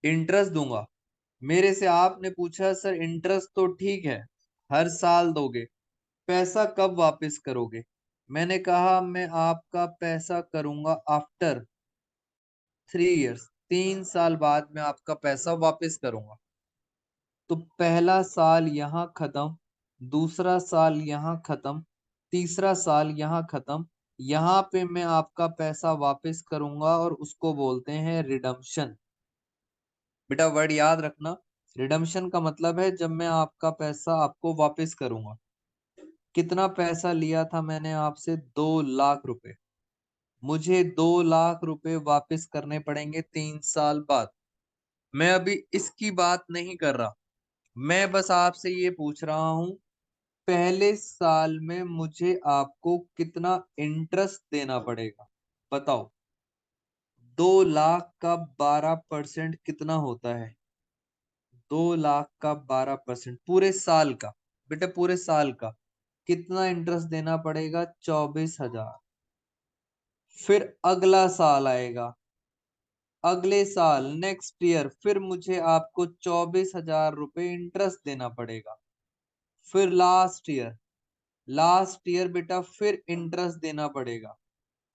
[SPEAKER 1] इंटरेस्ट दूंगा। मेरे से आपने पूछा सर इंटरेस्ट तो ठीक है, हर साल दोगे, पैसा कब वापस करोगे? मैंने कहा मैं आपका पैसा करूंगा आफ्टर 3 इयर्स, 3 साल बाद मैं आपका पैसा वापस करूंगा। तो पहला साल यहाँ खत्म, दूसरा साल यहाँ खत्म, तीसरा साल यहाँ खत्म, यहाँ पे मैं आपका पैसा वापस करूंगा और उसको बोलते हैं रिडम्पशन। बेटा वर्ड याद रखना, रिडम्पशन का मतलब है जब मैं आपका पैसा आपको वापस करूंगा। कितना पैसा लिया था मैंने आपसे? 2 लाख रुपए। मुझे 2 लाख रुपए वापस करने पड़ेंगे 3 साल बाद। मैं अभी इसकी बात नहीं कर रहा, मैं बस आपसे ये पूछ रहा हूं, पहले साल में मुझे आपको कितना इंटरेस्ट देना पड़ेगा? बताओ। 2 लाख का 12% कितना होता है? 2 लाख का 12% पूरे साल का। बेटे पूरे साल का कितना इंटरेस्ट देना पड़ेगा? 24,000। फिर अगला साल आएगा, अगले साल नेक्स्ट ईयर फिर मुझे आपको 24,000 रुपए इंटरेस्ट देना पड़ेगा। फिर लास्ट ईयर बेटा फिर इंटरेस्ट देना पड़ेगा,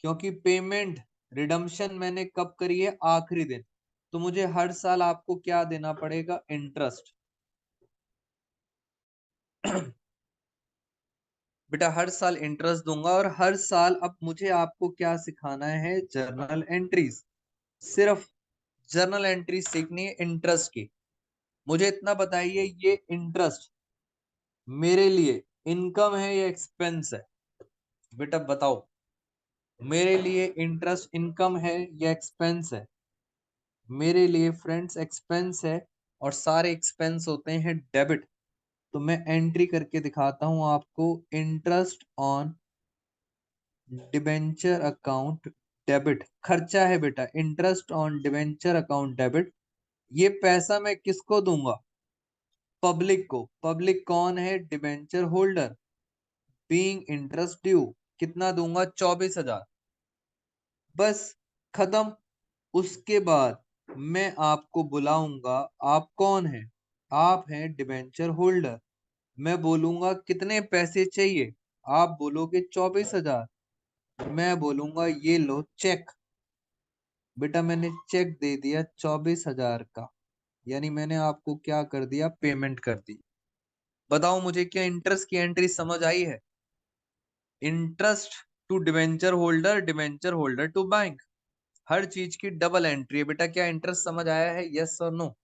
[SPEAKER 1] क्योंकि पेमेंट रिडम्पशन मैंने कब करी है? आखिरी दिन। तो मुझे हर साल आपको क्या देना पड़ेगा? इंटरेस्ट। बेटा हर साल इंटरेस्ट दूंगा, और हर साल अब मुझे आपको क्या सिखाना है? Journal entries. सिर्फ जर्नल एंट्री सीखनी है इंटरेस्ट की। मुझे इतना बताइए, ये इंटरेस्ट मेरे लिए इनकम है या एक्सपेंस है? बेटा बताओ, मेरे लिए इंटरेस्ट इनकम है या एक्सपेंस है? मेरे लिए फ्रेंड्स एक्सपेंस है, और सारे एक्सपेंस होते हैं डेबिट। तो मैं एंट्री करके दिखाता हूं आपको, interest on debenture account debit. खर्चा है बेटा, interest on debenture account debit. ये पैसा मैं किसको दूंगा? पब्लिक को। पब्लिक कौन है? Debenture holder. Being interest due. कितना दूंगा? 24,000। बस, खत्म। उसके बाद मैं आपको बुलाऊंगा। आप कौन है? आप हैं डिबेंचर होल्डर। मैं बोलूंगा कितने पैसे चाहिए? आप बोलोगे 24,000। मैं बोलूंगा ये लो चेक। बेटा मैंने चेक दे दिया 24,000 का, यानी मैंने आपको क्या कर दिया? पेमेंट कर दी। बताओ मुझे, क्या इंटरेस्ट की एंट्री समझ आई है? Interest to debenture holder to bank. हर चीज की डबल एंट्री है बेटा। क्या इंटरेस्ट समझ आया है? यस और नो?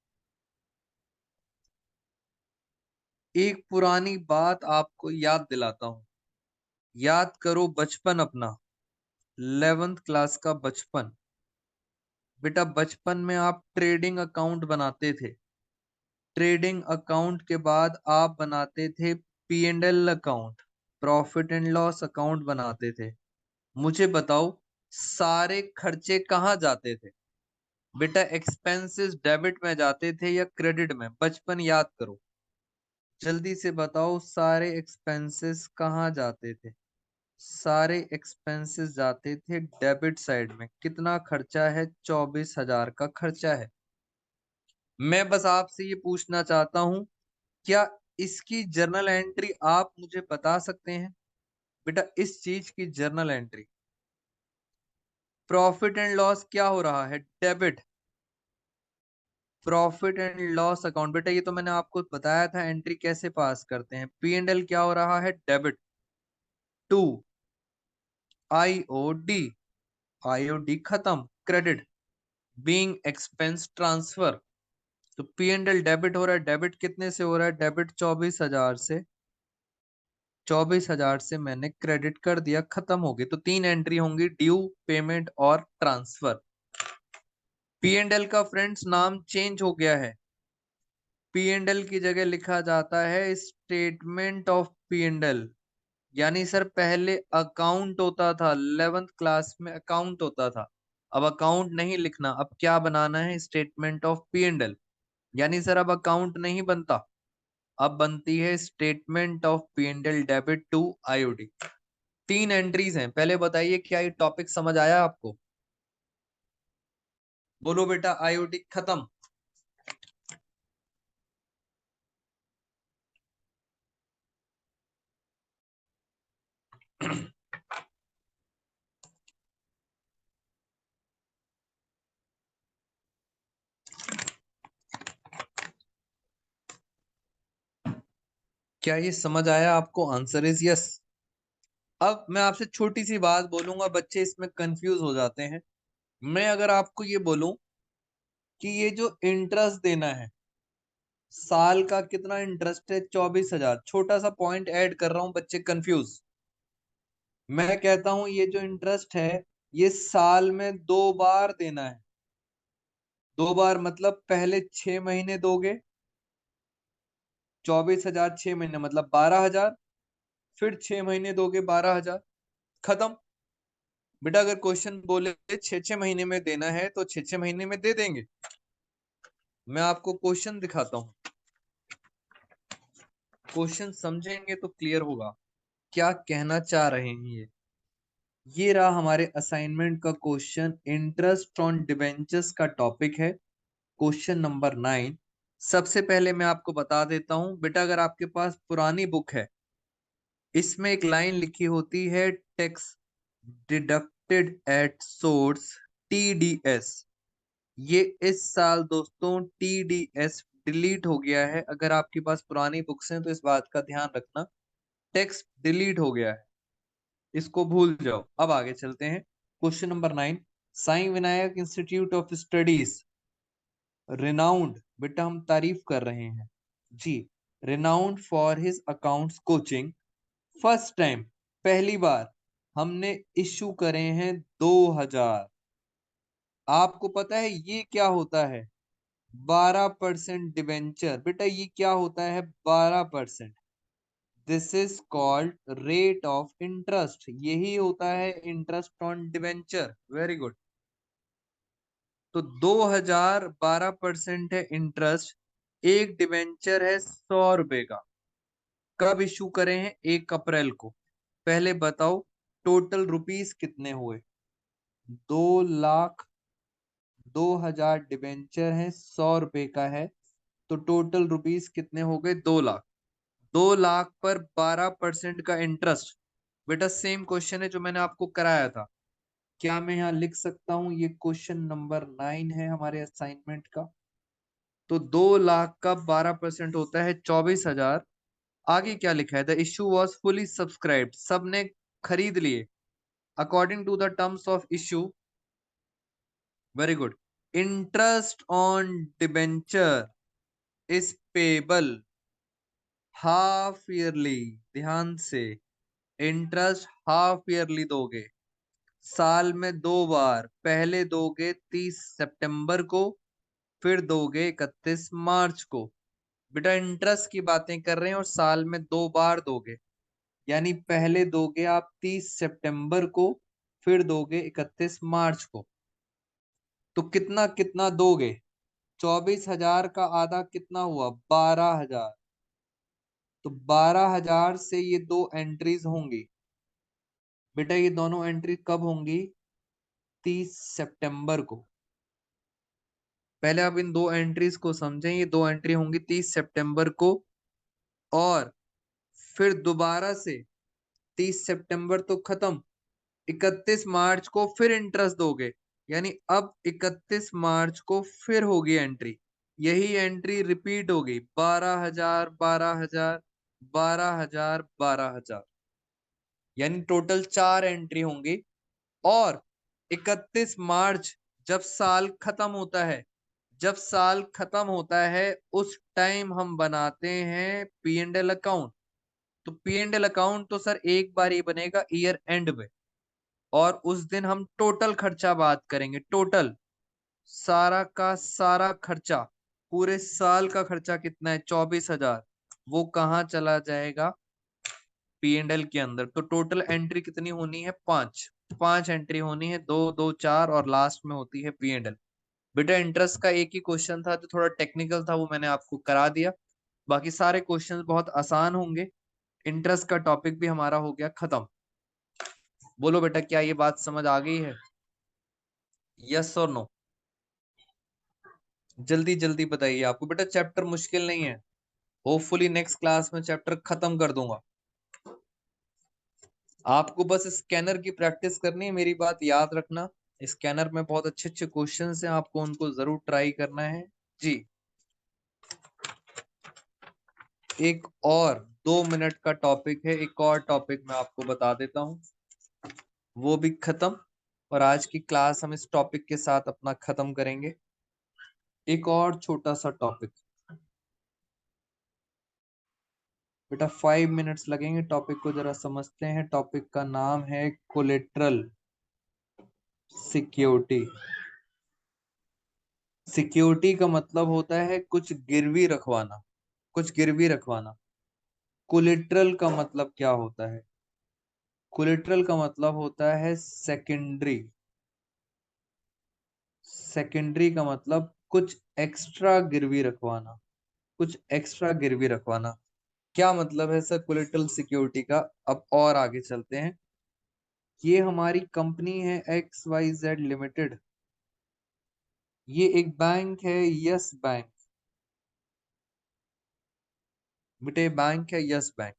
[SPEAKER 1] एक पुरानी बात आपको याद दिलाता हूं। याद करो बचपन अपना, 11th क्लास का बचपन। बेटा बचपन में आप ट्रेडिंग अकाउंट बनाते थे। ट्रेडिंग अकाउंट के बाद आप बनाते थे P&L account, profit and loss account बनाते थे। मुझे बताओ सारे खर्चे कहाँ जाते थे? बेटा एक्सपेंसेस डेबिट में जाते थे या क्रेडिट में? बचपन याद करो, जल्दी से बताओ सारे एक्सपेंसेस कहाँ जाते थे? सारे एक्सपेंसेस जाते थे डेबिट साइड में। कितना खर्चा है? 24,000 का खर्चा है। मैं बस आपसे ये पूछना चाहता हूं, क्या इसकी जर्नल एंट्री आप मुझे बता सकते हैं? बेटा इस चीज की journal entry, profit and loss क्या हो रहा है? Debit. Profit and loss account, बेटा ये तो मैंने आपको बताया था एंट्री कैसे पास करते हैं। पी एंड एल क्या हो रहा है? डेबिट टू आईओडी, आईओडी खत्म, क्रेडिट बीइंग एक्सपेंस ट्रांसफर। तो पी एंड एल डेबिट हो रहा है। डेबिट कितने से हो रहा है? डेबिट 24,000 से। 24,000 से मैंने क्रेडिट कर दिया, खत्म हो गई। तो तीन एंट्री होंगी, ड्यू, पेमेंट और ट्रांसफर। पी एंड एल का फ्रेंड्स नाम चेंज हो गया है। पी एंड एल की जगह लिखा जाता है statement of P and L. यानी सर पहले अकाउंट होता था, 11th क्लास में अकाउंट होता था। अब अकाउंट नहीं लिखना, अब क्या बनाना है? Statement of P and L. यानी सर अब अकाउंट नहीं बनता, अब बनती है statement of P and L debit to IOD. तीन एंट्रीज हैं। पहले बताइए क्या ये टॉपिक समझ आया आपको? बोलो बेटा, आईओडी खत्म। क्या ये समझ आया आपको? Answer is yes. अब मैं आपसे छोटी सी बात बोलूंगा, बच्चे इसमें कंफ्यूज हो जाते हैं। मैं अगर आपको ये बोलूं कि ये जो इंटरेस्ट देना है, साल का कितना इंटरेस्ट है? 24,000। छोटा सा पॉइंट ऐड कर रहा हूं, बच्चे कंफ्यूज। मैं कहता हूं ये जो इंटरेस्ट है, ये साल में 2 बार देना है। 2 बार मतलब पहले 6 महीने दोगे, 24,000 6 महीने मतलब 12,000, फिर 6 महीने दोगे 12,000, खत्म। बेटा अगर क्वेश्चन बोले 6 6 महीने में देना है तो 6 6 महीने में दे देंगे। मैं आपको क्वेश्चन दिखाता हूँ, क्वेश्चन समझेंगे तो क्लियर होगा क्या कहना चाह रहे हैं ये रहा हमारे असाइनमेंट का क्वेश्चन। इंटरेस्ट ऑन डिबेंचर्स का टॉपिक है, क्वेश्चन नंबर 9। सबसे पहले मैं आपको बता देता हूं बेटा, अगर आपके पास पुरानी बुक है, इसमें एक लाइन लिखी होती है tax deducted at source, TDS. ये इस साल दोस्तों टीडीएस डिलीट हो गया है। अगर आपके पास पुरानी बुक्स हैं तो इस बात का ध्यान रखना, टेक्स्ट डिलीट हो गया है, इसको भूल जाओ। अब आगे चलते हैं, question number 9। Sai Vinayak institute of studies, renowned, बेटा हम तारीफ कर रहे हैं जी, renowned for his accounts coaching, first time, पहली बार हमने इश्यू करे हैं 2,000। आपको पता है ये क्या होता है? 12% डिबेंचर। बेटा ये क्या होता है? 12%। This is called rate of interest. यही होता है interest on debenture. Very good. तो 2,000 12% है इंटरेस्ट। एक डिबेंचर है 100 रुपए का। कब इशू करे हैं? 1 अप्रैल को। पहले बताओ टोटल रुपीस कितने हुए? 2,00,000। 2,000 डिबेंचर है, 100 रुपए का है, तो टोटल रुपीस कितने हो गए? 2,00,000। 2,00,000 पर 12% का इंटरेस्ट। बेटा सेम क्वेश्चन है जो मैंने आपको कराया था। क्या मैं यहाँ लिख सकता हूँ? ये क्वेश्चन नंबर 9 है हमारे असाइनमेंट का। तो 2,00,000 का 12% होता है 24,000। आगे क्या लिखा है? The issue was fully subscribed, सबने खरीद लिए according to the terms of issue. Very good. Interest on debenture is payable half yearly. ध्यान से, इंटरेस्ट हाफ ईयरली दोगे, साल में 2 बार। पहले दोगे 30 सितंबर को, फिर दोगे 31 मार्च को। बेटा इंटरेस्ट की बातें कर रहे हैं और साल में 2 बार दोगे। यानी पहले दोगे आप 30 सितंबर को, फिर दोगे 31 मार्च को। तो कितना कितना दोगे? 24,000 का आधा कितना हुआ? 12,000। तो 12,000 से ये दो एंट्रीज होंगी। बेटा ये दोनों एंट्री कब होंगी? 30 सितंबर को। पहले आप इन दो एंट्रीज को समझें। ये दो एंट्री होंगी 30 सितंबर को, और फिर दोबारा से 30 सितंबर तो खत्म, 31 मार्च को फिर इंटरेस्ट दोगे। यानी अब 31 मार्च को फिर होगी एंट्री। यही एंट्री रिपीट होगी, 12,000, 12,000, 12,000, 12,000। यानी टोटल 4 एंट्री होंगी। और 31 मार्च जब साल खत्म होता है, जब साल खत्म होता है उस टाइम हम बनाते हैं पी एंड एल अकाउंट। तो पी एंड एल अकाउंट तो सर एक बार ही बनेगा ईयर एंड में, और उस दिन हम टोटल खर्चा बात करेंगे। टोटल सारा का सारा खर्चा, पूरे साल का खर्चा कितना है? 24,000। वो कहाँ चला जाएगा? पी एंड एल के अंदर। तो टोटल एंट्री कितनी होनी है? 5। 5 एंट्री होनी है, 2 2 4, और लास्ट में होती है पी एंड एल। बेटा इंटरेस्ट का एक ही क्वेश्चन था जो थोड़ा टेक्निकल था, वो मैंने आपको करा दिया। बाकी सारे क्वेश्चंस बहुत आसान होंगे। इंटरेस्ट का टॉपिक भी हमारा हो गया खत्म। बोलो बेटा, क्या ये बात समझ आ गई है? यस और नो? जल्दी जल्दी बताइए। आपको बेटा चैप्टर मुश्किल नहीं है। होपफुली नेक्स्ट क्लास में चैप्टर खत्म कर दूंगा। आपको बस स्कैनर की प्रैक्टिस करनी है, मेरी बात याद रखना। स्कैनर में बहुत अच्छे अच्छे क्वेश्चंस हैं, आपको उनको जरूर ट्राई करना है जी। एक और 2 मिनट का टॉपिक है, एक और टॉपिक मैं आपको बता देता हूँ, वो भी खत्म। और आज की क्लास हम इस टॉपिक के साथ अपना खत्म करेंगे। एक और छोटा सा टॉपिक बेटा, 5 मिनट्स लगेंगे। टॉपिक को जरा समझते हैं। टॉपिक का नाम है कोलेट्रल सिक्योरिटी। सिक्योरिटी का मतलब होता है कुछ गिरवी रखवाना, कुछ गिरवी रखवाना। कोलेट्रल का मतलब क्या होता है? कोलेट्रल का मतलब होता है सेकेंडरी। सेकेंडरी का मतलब कुछ एक्स्ट्रा गिरवी रखवाना, कुछ एक्स्ट्रा गिरवी रखवाना। क्या मतलब है सर कोलेट्रल सिक्योरिटी का? अब और आगे चलते हैं। ये हमारी कंपनी है XYZ लिमिटेड। ये एक बैंक है, यस बैंक। बेटे बैंक है यस बैंक।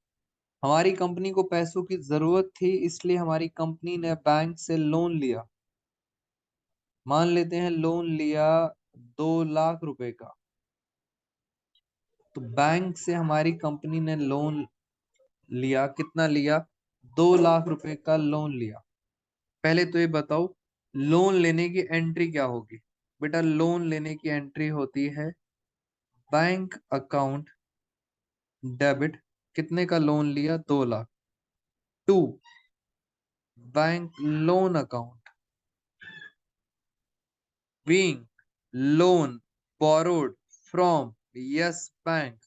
[SPEAKER 1] हमारी कंपनी को पैसों की जरूरत थी, इसलिए हमारी कंपनी ने बैंक से लोन लिया। मान लेते हैं लोन लिया 2 लाख रुपए का। तो बैंक से हमारी कंपनी ने लोन लिया, कितना लिया? 2 लाख रुपए का लोन लिया। पहले तो ये बताओ, लोन लेने की एंट्री क्या होगी? बेटा लोन लेने की एंट्री होती है बैंक अकाउंट डेबिट। कितने का लोन लिया? 2 lakh. To bank loan account being loan borrowed from Yes Bank.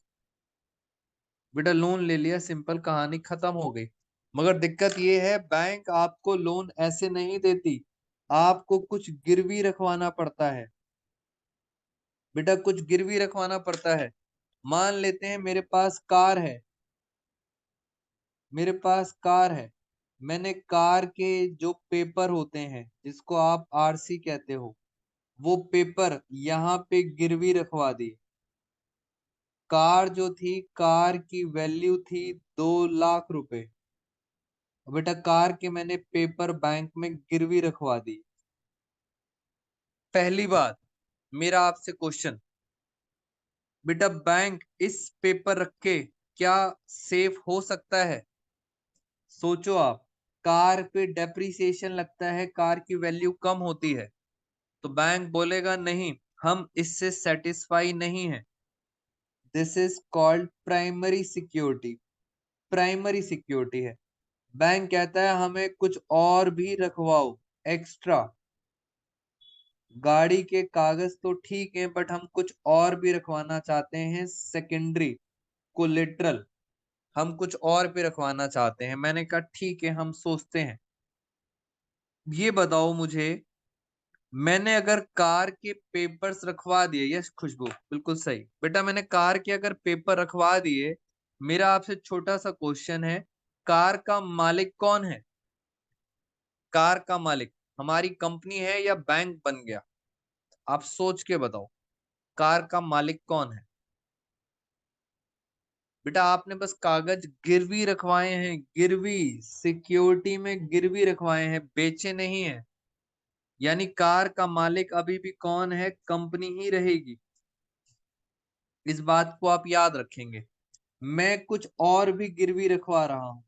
[SPEAKER 1] बेटा लोन ले लिया, सिंपल कहानी खत्म हो गई। मगर दिक्कत ये है, बैंक आपको लोन ऐसे नहीं देती, आपको कुछ गिरवी रखवाना पड़ता है। बेटा कुछ गिरवी रखवाना पड़ता है। मान लेते हैं मेरे पास कार है, मेरे पास कार है। मैंने कार के जो पेपर होते हैं, जिसको आप आरसी कहते हो, वो पेपर यहाँ पे गिरवी रखवा दी। कार जो थी, कार की वैल्यू थी 2 लाख रुपए। बेटा कार के मैंने पेपर बैंक में गिरवी रखवा दी। पहली बात, मेरा आपसे क्वेश्चन, बेटा बैंक इस पेपर रख के क्या सेफ हो सकता है? सोचो आप। कार पे डेप्रिसिएशन लगता है, कार की वैल्यू कम होती है। तो बैंक बोलेगा नहीं, हम इससे सेटिस्फाई नहीं है। This is called primary security. Primary security है। बैंक कहता है हमें कुछ और भी रखवाओ एक्स्ट्रा। गाड़ी के कागज तो ठीक है, बट हम कुछ और भी रखवाना चाहते हैं, सेकेंडरी कोलेट्रल। हम कुछ और पे रखवाना चाहते हैं। मैंने कहा ठीक है, हम सोचते हैं। ये बताओ मुझे, मैंने अगर कार के पेपर्स रखवा दिए, यस खुशबू बिल्कुल सही बेटा, मैंने कार के अगर पेपर रखवा दिए, मेरा आपसे छोटा सा क्वेश्चन है, कार का मालिक कौन है? कार का मालिक हमारी कंपनी है या बैंक बन गया? आप सोच के बताओ, कार का मालिक कौन है? बेटा आपने बस कागज गिरवी रखवाए हैं, गिरवी, सिक्योरिटी में गिरवी रखवाए हैं, बेचे नहीं है। यानी कार का मालिक अभी भी कौन है? कंपनी ही रहेगी। इस बात को आप याद रखेंगे। मैं कुछ और भी गिरवी रखवा रहा हूं।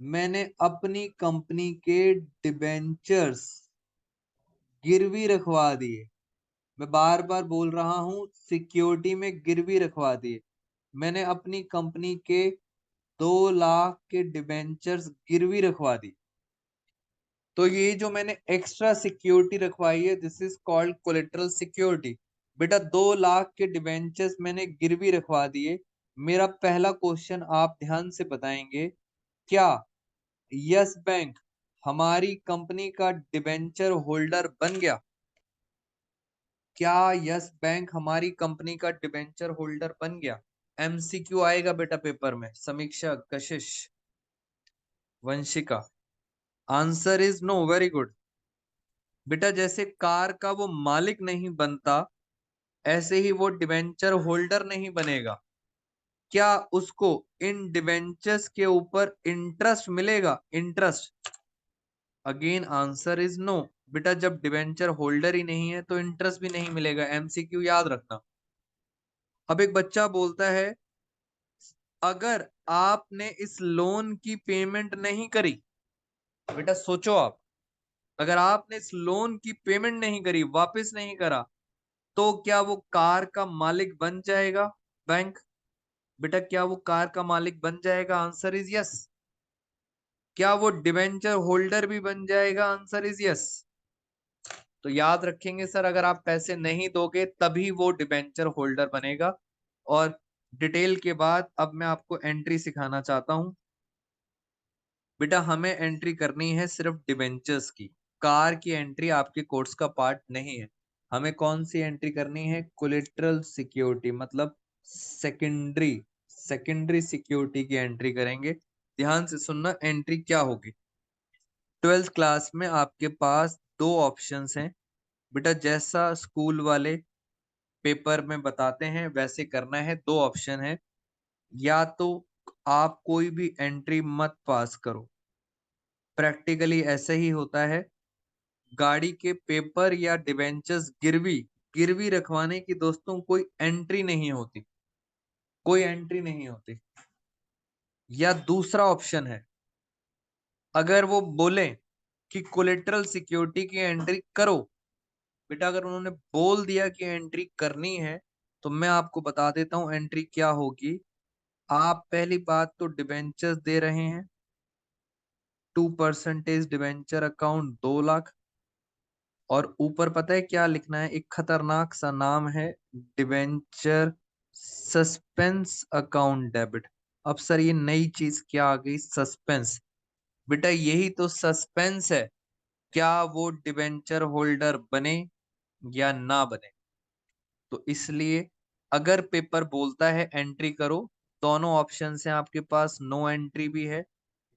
[SPEAKER 1] मैंने अपनी कंपनी के डिबेंचर्स गिरवी रखवा दिए। मैं बार बार बोल रहा हूं, सिक्योरिटी में गिरवी रखवा दिए। मैंने अपनी कंपनी के 2 लाख के डिबेंचर्स गिरवी रखवा दी। तो ये जो मैंने एक्स्ट्रा सिक्योरिटी रखवाई है, this is called collateral security. बेटा 2 लाख के डिबेंचर्स मैंने गिरवी रखवा दिए। मेरा पहला क्वेश्चन आप ध्यान से बताएंगे, क्या यस बैंक हमारी कंपनी का डिबेंचर होल्डर बन गया? क्या यस बैंक हमारी कंपनी का डिबेंचर होल्डर बन गया? एमसीक्यू आएगा बेटा पेपर में। Sameeksha, Kashish, Vanshika, answer is no. Very good बेटा, जैसे कार का वो मालिक नहीं बनता, ऐसे ही वो डिबेंचर होल्डर नहीं बनेगा। क्या उसको इन डिबेंचर्स के ऊपर इंटरेस्ट मिलेगा? Interest, again answer is no. बेटा जब डिबेंचर होल्डर ही नहीं है तो इंटरेस्ट भी नहीं मिलेगा। एमसीक्यू याद रखना। अब एक बच्चा बोलता है, अगर आपने इस लोन की पेमेंट नहीं करी, बेटा सोचो आप, अगर आपने इस लोन की पेमेंट नहीं करी, वापस नहीं करा, तो क्या वो कार का मालिक बन जाएगा? बैंक, बेटा क्या वो कार का मालिक बन जाएगा? Answer is yes. क्या वो डिबेंचर होल्डर भी बन जाएगा? Answer is yes. तो याद रखेंगे सर, अगर आप पैसे नहीं दोगे तभी वो डिबेंचर होल्डर बनेगा। और डिटेल के बाद अब मैं आपको एंट्री सिखाना चाहता हूं। बेटा हमें एंट्री करनी है सिर्फ डिबेंचर्स की, कार की एंट्री आपके कोर्स का पार्ट नहीं है। हमें कौन सी एंट्री करनी है? कोलेटरल सिक्योरिटी, मतलब सेकेंडरी, सेकेंडरी सिक्योरिटी की एंट्री करेंगे। ध्यान से सुनना, एंट्री क्या होगी। 12th क्लास में आपके पास 2 ऑप्शंस हैं बेटा, जैसा स्कूल वाले पेपर में बताते हैं वैसे करना है। 2 ऑप्शन है, या तो आप कोई भी एंट्री मत पास करो, प्रैक्टिकली ऐसे ही होता है। गाड़ी के पेपर या डिबेंचर्स गिरवी, गिरवी रखवाने की दोस्तों कोई एंट्री नहीं होती, कोई एंट्री नहीं होती। या दूसरा ऑप्शन है, अगर वो बोले कि कोलेटरल सिक्योरिटी की एंट्री करो, बेटा अगर उन्होंने बोल दिया कि एंट्री करनी है, तो मैं आपको बता देता हूं एंट्री क्या होगी। आप पहली बात तो डिबेंचर्स दे रहे हैं, 2% डिबेंचर अकाउंट 2 लाख, और ऊपर पता है क्या लिखना है? एक खतरनाक सा नाम है, डिबेंचर सस्पेंस अकाउंट डेबिट। अब सर ये नई चीज क्या आ गई? सस्पेंस। बेटा यही तो सस्पेंस है, क्या वो डिबेंचर होल्डर बने या ना बने। तो इसलिए अगर पेपर बोलता है एंट्री करो, दोनों ऑप्शन है आपके पास, नो एंट्री भी है,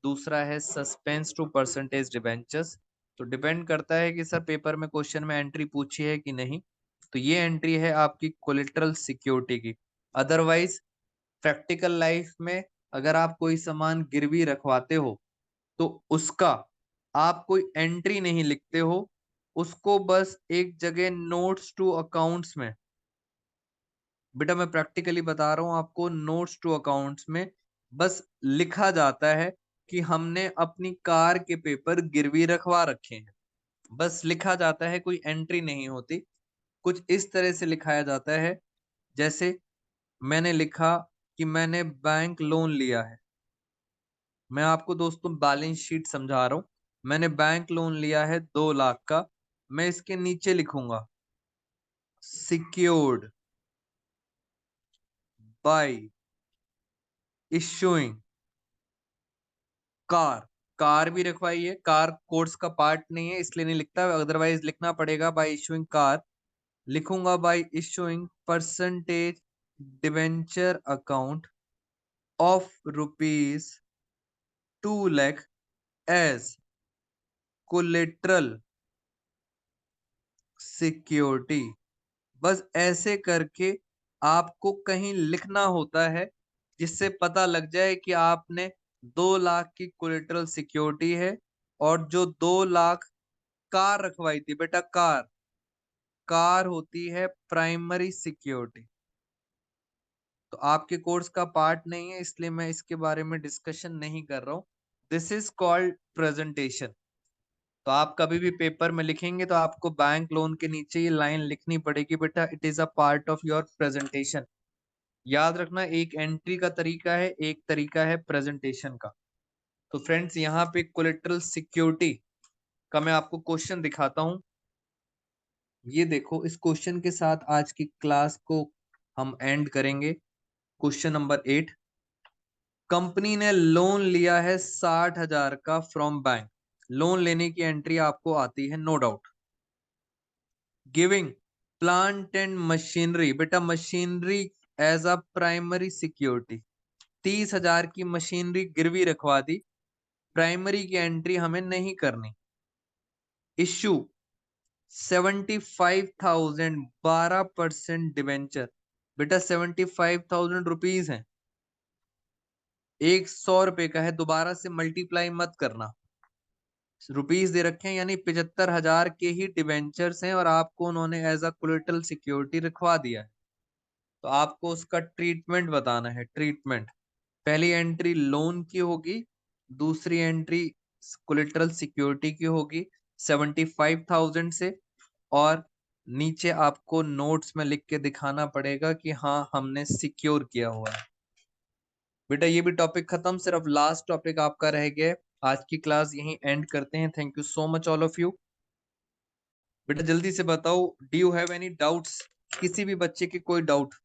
[SPEAKER 1] दूसरा है सस्पेंस टू परसेंटेज डिबेंचर्स। तो डिपेंड करता है कि सर पेपर में क्वेश्चन में एंट्री पूछी है कि नहीं। तो ये एंट्री है आपकी कोलेटरल सिक्योरिटी की। अदरवाइज प्रैक्टिकल लाइफ में अगर आप कोई सामान गिरवी रखवाते हो, तो उसका आप कोई एंट्री नहीं लिखते हो, उसको बस एक जगह नोट्स टू अकाउंट्स में, बेटा मैं प्रैक्टिकली बता रहा हूं आपको, नोट्स टू अकाउंट्स में बस लिखा जाता है कि हमने अपनी कार के पेपर गिरवी रखवा रखे हैं, बस लिखा जाता है, कोई एंट्री नहीं होती। कुछ इस तरह से लिखाया जाता है, जैसे मैंने लिखा कि मैंने बैंक लोन लिया है। मैं आपको दोस्तों बैलेंस शीट समझा रहा हूं। मैंने बैंक लोन लिया है 2 लाख का, मैं इसके नीचे लिखूंगा secured by issuing car, car भी रखवाई है, कार कोर्स का पार्ट नहीं है इसलिए नहीं लिखता, अदरवाइज लिखना पड़ेगा बाय इशूइंग कार। लिखूंगा by issuing percentage debenture account of rupees 2 lakh as collateral security. बस ऐसे करके आपको कहीं लिखना होता है जिससे पता लग जाए कि आपने 2 लाख की कोलेटरल सिक्योरिटी है। और जो 2 लाख कार रखवाई थी बेटा, कार, कार होती है प्राइमरी सिक्योरिटी। तो आपके कोर्स का पार्ट नहीं है इसलिए मैं इसके बारे में डिस्कशन नहीं कर रहा हूं। This is called presentation. तो आप कभी भी पेपर में लिखेंगे तो आपको बैंक लोन के नीचे ये लाइन लिखनी पड़ेगी बेटा, it is a part of your presentation. याद रखना, एक एंट्री का तरीका है, एक तरीका है प्रेजेंटेशन का। तो फ्रेंड्स यहाँ पे कोलेटरल सिक्योरिटी का मैं आपको क्वेश्चन दिखाता हूं। ये देखो, इस क्वेश्चन के साथ आज की क्लास को हम एंड करेंगे। क्वेश्चन नंबर 8, कंपनी ने लोन लिया है 60,000 का फ्रॉम बैंक। लोन लेने की एंट्री आपको आती है no doubt. Giving plant and machinery, बेटा machinery as a primary security. 30,000 की मशीनरी गिरवी रखवा दी, प्राइमरी की एंट्री हमें नहीं करनी। Issue 75,000 12% debenture. बेटा 75,000 रुपीज है, 100 रुपए का है, दोबारा से मल्टीप्लाई मत करना। रुपीज दे रखे हैं यानी 75,000 के ही डिवेंचर्स हैं और आपको उन्होंने एज अ कोलेटरल सिक्योरिटी रखवा दिया है। तो आपको उसका ट्रीटमेंट बताना है, ट्रीटमेंट। पहली एंट्री लोन की होगी, दूसरी एंट्री कोलेटरल सिक्योरिटी की होगी 75,000 से। और नीचे आपको नोट्स में लिख के दिखाना पड़ेगा कि हाँ हमने सिक्योर किया हुआ है। बेटा ये भी टॉपिक खत्म, सिर्फ लास्ट टॉपिक आपका रह गया। आज की क्लास यहीं एंड करते हैं। Thank you so much all of you. बेटा जल्दी से बताओ, do you have any doubts? किसी भी बच्चे के कोई डाउट?